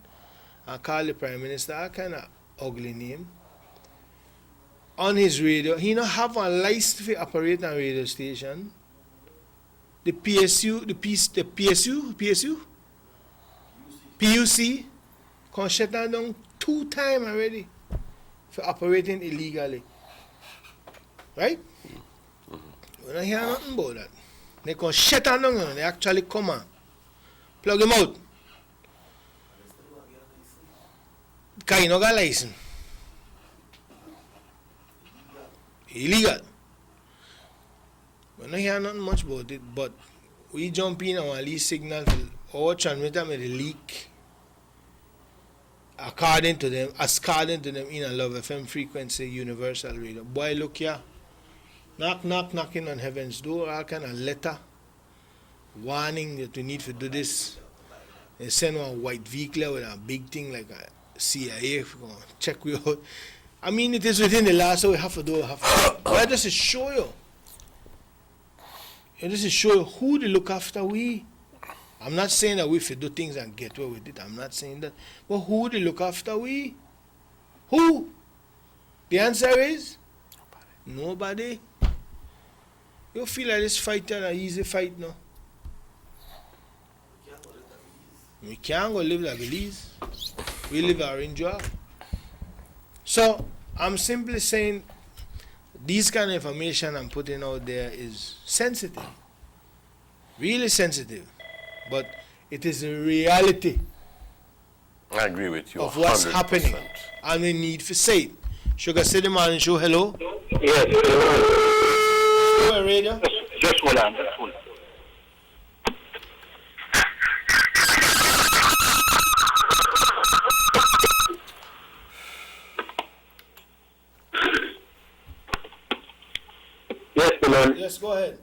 and call the Prime Minister a kind of ugly name. On his radio, he don't have a license to operate on radio station. The PUC, can shut that down 2 times already for operating illegally. Right? We don't hear nothing about that. They can shut that down, they actually come and plug him out. Because he no got license. Illegal. We don't hear nothing much about it, but we jump in our lease signal, our transmitter may leak according to them in a Love FM frequency, universal radio. Boy, look here. Knocking on heaven's door, all kind of letter, warning that we need to do this. They send one white vehicle with a big thing like a CIA, check we out. I mean, it is within the law, so we have to do it. But this is show you. This is show you who they look after we. I'm not saying that we should do things and get away with it. I'm not saying that. But who they look after we? Who? The answer is nobody. You feel like this fight is an easy fight now. We can't go live like Belize. We live our own job. So I'm simply saying this kind of information I'm putting out there is sensitive. Really sensitive. But it is a reality. I agree with you. Of what's 100%. Happening. And we need to say it. Sugar City Morning Show, hello? Yes, hello. Hello, radio? Just hold on, just hold on. Yes, hello. Yes, go ahead.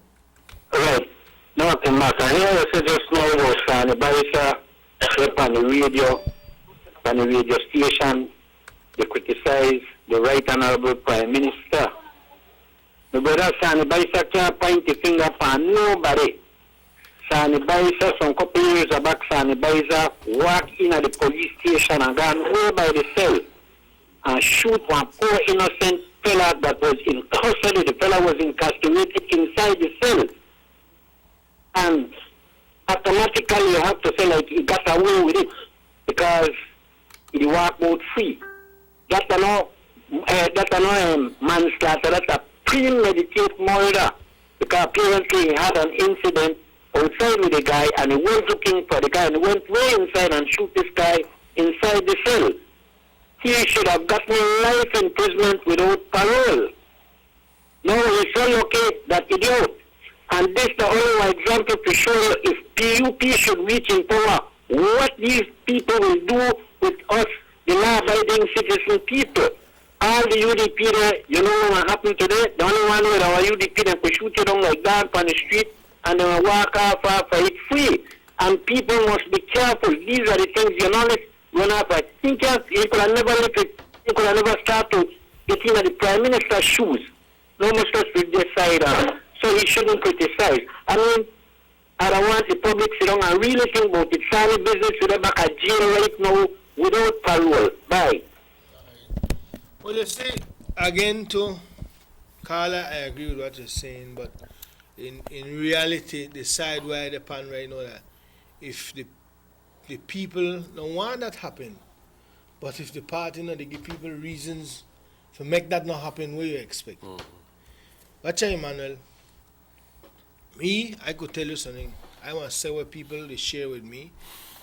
Right. Nothing matter. Here I say just now about Sani Baisa, on the radio station, they criticize the Right Honorable Prime Minister. My brother Sani Baisa can't point the finger upon nobody. Sani Baisa, some couple years back, Sani Baisa walked in at the police station and got away by the cell and shoot one poor innocent fella that was in custody. The fella was incarcerated inside the cell. And automatically you have to say like he got away with it because he walked out free. That's no manslaughter, that's a premeditated murder because apparently he had an incident outside with the guy and he was looking for the guy and he went way inside and shoot this guy inside the cell. He should have gotten life imprisonment without parole. No, he's so lucky that idiot. And this is the only example to show you if PUP should reach in power, what these people will do with us, the law-abiding citizen people. all the UDP there, you know what happened today? The only one with our UDP, they could shoot you down like that on the street and they will walk off after it's free. And people must be careful. These are the things you know run up. I think you could have never let it, you could have never start to get in the Prime Minister's shoes. No must just with this side so he shouldn't criticize. I mean, I don't want the public to sit down and really think about it. Sorry business with them back at jail right now without parole. Bye. Well, you see, again, to Carla, I agree with what you're saying, but in reality, the side where the pan right now that if the people don't want that happen, but if the party they give people reasons to make that not happen, what you expect? Watch out, Emmanuel. Me, I could tell you something. I want to say what people they share with me,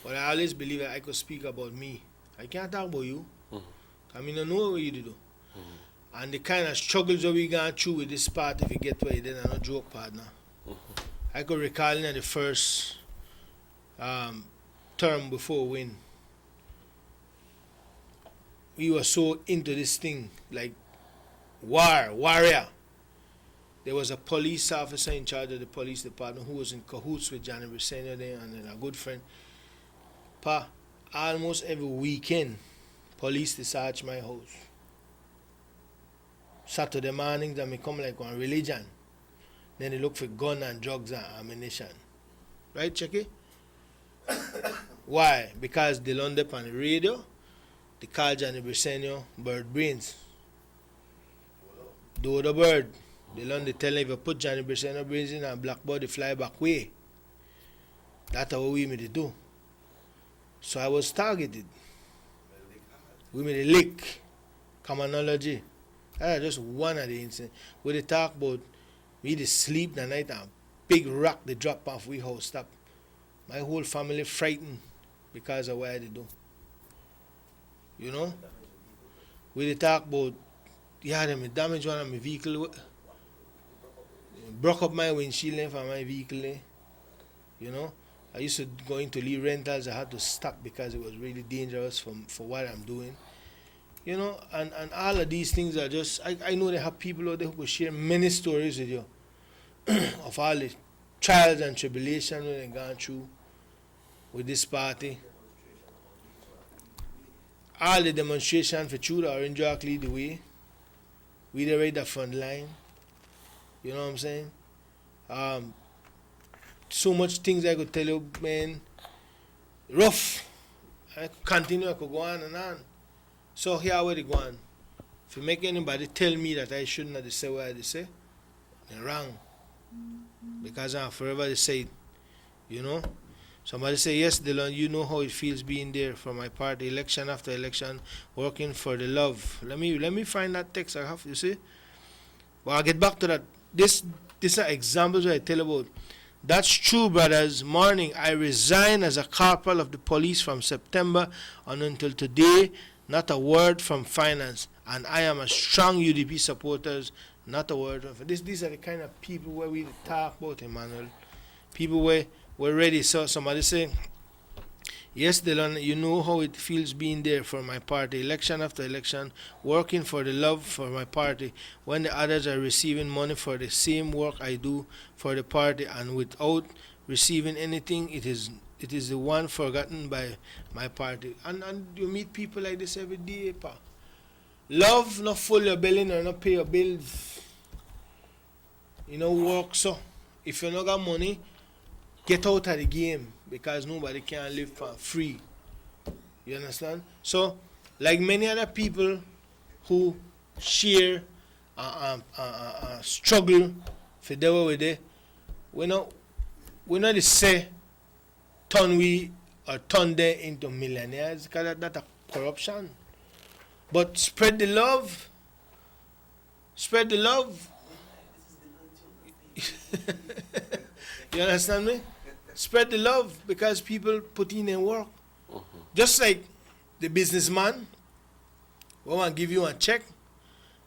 but I always believe that I could speak about me. I can't talk about you. I mean, I know what you do. And the kind of struggles that we gone through with this part, if you get where you did, I'm not joke, partner. I could recall in the first term before win, we were so into this thing, like warrior. There was a police officer in charge of the police department who was in cahoots with Johnny Briseño there and a good friend. Almost every weekend, police they search my house. Saturday mornings, they may come like one religion. Then they look for gun and drugs and ammunition. Right, Checky? Why? Because they learned up on the radio, they call Johnny Briseño bird brains. Do the bird. They learn to tell him if you put Johnny Briseño brains in and blackboard, they fly back way. That's how we made it do. So I was targeted. We made a lick. Commonology. That's just one of the incidents. Where they talk about we dey sleep the night and big rock they drop off we house stop. My whole family frightened because of what they do. You know? Where they talk about them damage one of my vehicle. Broke up my windshield for my vehicle. You know? I used to go into Lee Rentals. I had to stop because it was really dangerous for what I'm doing. You know, and all of these things are just, I know they have people out there who could share many stories with you of all the trials and tribulations that they've gone through with this party. All the demonstrations for true the Orange Rock lead the way. We the right the front line. You know what I'm saying? So much things I could tell you, man. Rough. I could continue, I could go on and on. So here where they go on. If you make anybody tell me that I shouldn't have say what I say, they're wrong. Because I'm forever the same. You know? Somebody say, yes, Dylan, you know how it feels being there for my party, election after election, working for the love. Let me find that text I have, you see? Well, I'll get back to that. This are examples that I tell about. That's true, brothers. Morning, I resigned as a corporal of the police from September on until today. Not a word from finance. And I am a strong UDP supporters. Not a word from these are the kind of people where we talk about, Emmanuel. People where we're ready. So somebody say, yes, Dylan, you know how it feels being there for my party, election after election, working for the love for my party, when the others are receiving money for the same work I do for the party, and without receiving anything, it is the one forgotten by my party. And you meet people like this every day, pa. Love not full your belly or not pay your bills. You know, work so. If you not got money, get out of the game because nobody can live for free. You understand? So, like many other people who share struggle for the way with it, we not the say turn we or turn them into millionaires because that's a corruption. But spread the love. Spread the love. You understand me? Spread the love because people put in their work. Just like the businessman who want to give you a check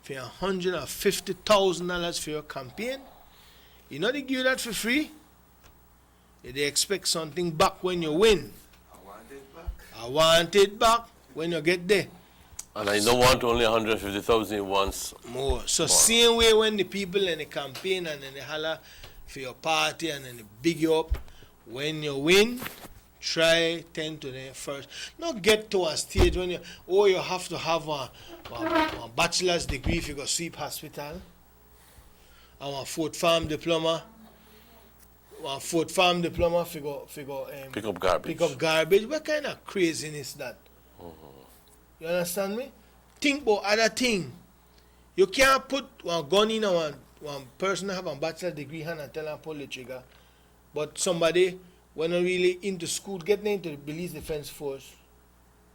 for $150,000 for your campaign. You know they give you that for free? They expect something back when you win. I want it back when you get there. And I don't want only 150,000, he wants more. So same way when the people in the campaign and then they holler for your party and then they big you up, when you win, try 10 to them first. Not get to a stage when you have to have a bachelor's degree if you go sweep hospital, and a fourth farm diploma. One fourth farm diploma if you go pick up garbage. Pick up garbage. What kind of craziness that? You understand me? Think about other thing. You can't put one gun in one person have a bachelor degree hand and tell them pull the trigger. But somebody when they're really into school, get them into the police defense force,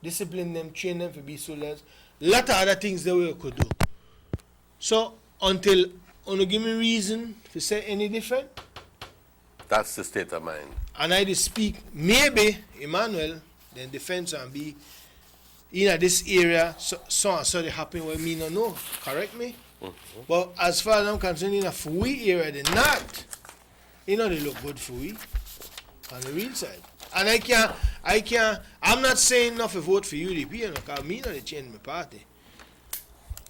discipline them, train them to be soldiers. Lot of other things that we could do. So until you give me reason to say any different. That's the state of mind. And I just speak, maybe, Emmanuel, then defense and be in this area, so they happen where me no know. Correct me? But as far as I'm concerned, in a Fui area, they're not. They look good for we on the real side. And I'm not saying not to vote for UDP, because me not change my party.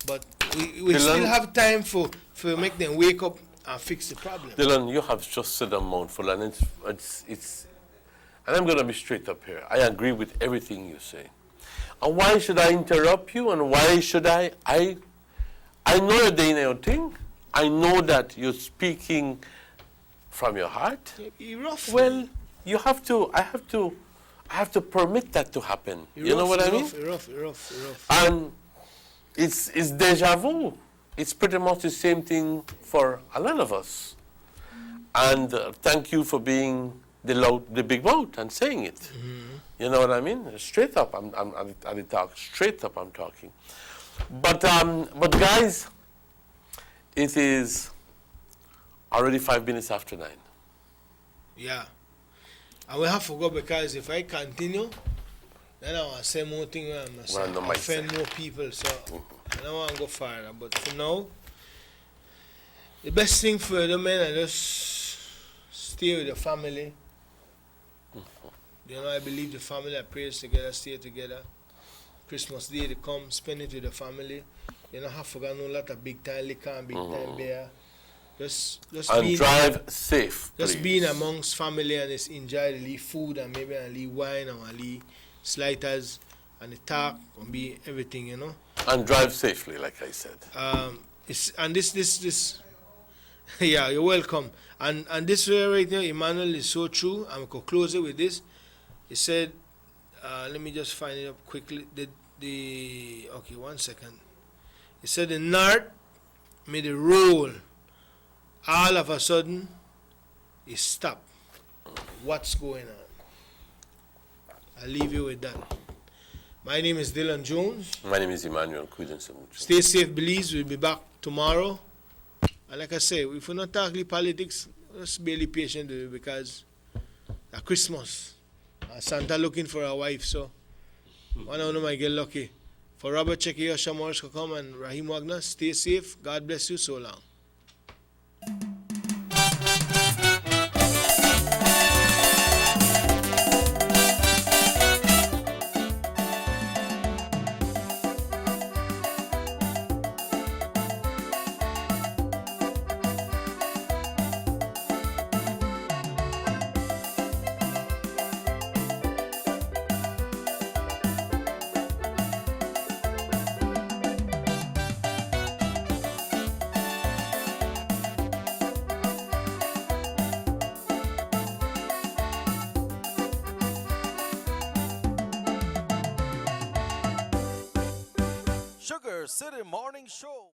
But we still have time for make them wake up and fix the problem. Dylan, you have just said a mouthful, and it's and I'm going to be straight up here. I agree with everything you say. And why should I interrupt you? And why should I know you're doing your thing. I know that you're speaking from your heart. Well, you have to. I have to permit that to happen. You know what I mean? Rough. And it's deja vu. It's pretty much the same thing for a lot of us. And thank you for being the big mouth and saying it. You know what I mean? Straight up, I'm talk. Straight up, I'm talking. But guys, it is already 5 minutes after 9. Yeah, and we have to go because if I continue, then I want to say more things where I must offend more people. So I don't want to go further. But for now, the best thing for the men is just stay with the family. I believe the family that prays together, stay together. Christmas Day, they come, spend it with the family. You don't have to go no lot of big time liquor and big time beer. Just and drive safe. Just being amongst family and just enjoy the little food and maybe a little wine and a little sliders and the talk and be everything, And drive safely, like I said. This yeah, you're welcome. And this right now, Emmanuel, is so true. I'm going to close it with this. He said, let me just find it up quickly. Okay, 1 second. He said the North made a roll. All of a sudden, it stopped. What's going on? I'll leave you with that. My name is Dylan Jones. My name is Emmanuel. Stay safe, Belize. We'll be back tomorrow. And like I say, if we're not talking politics, just be patient with it because it's Christmas. Santa looking for a wife, so one of them might get lucky. For Robert Checky, Yosha Morris come and Rahim Wagner, stay safe. God bless you so long. Sugar City Morning Show.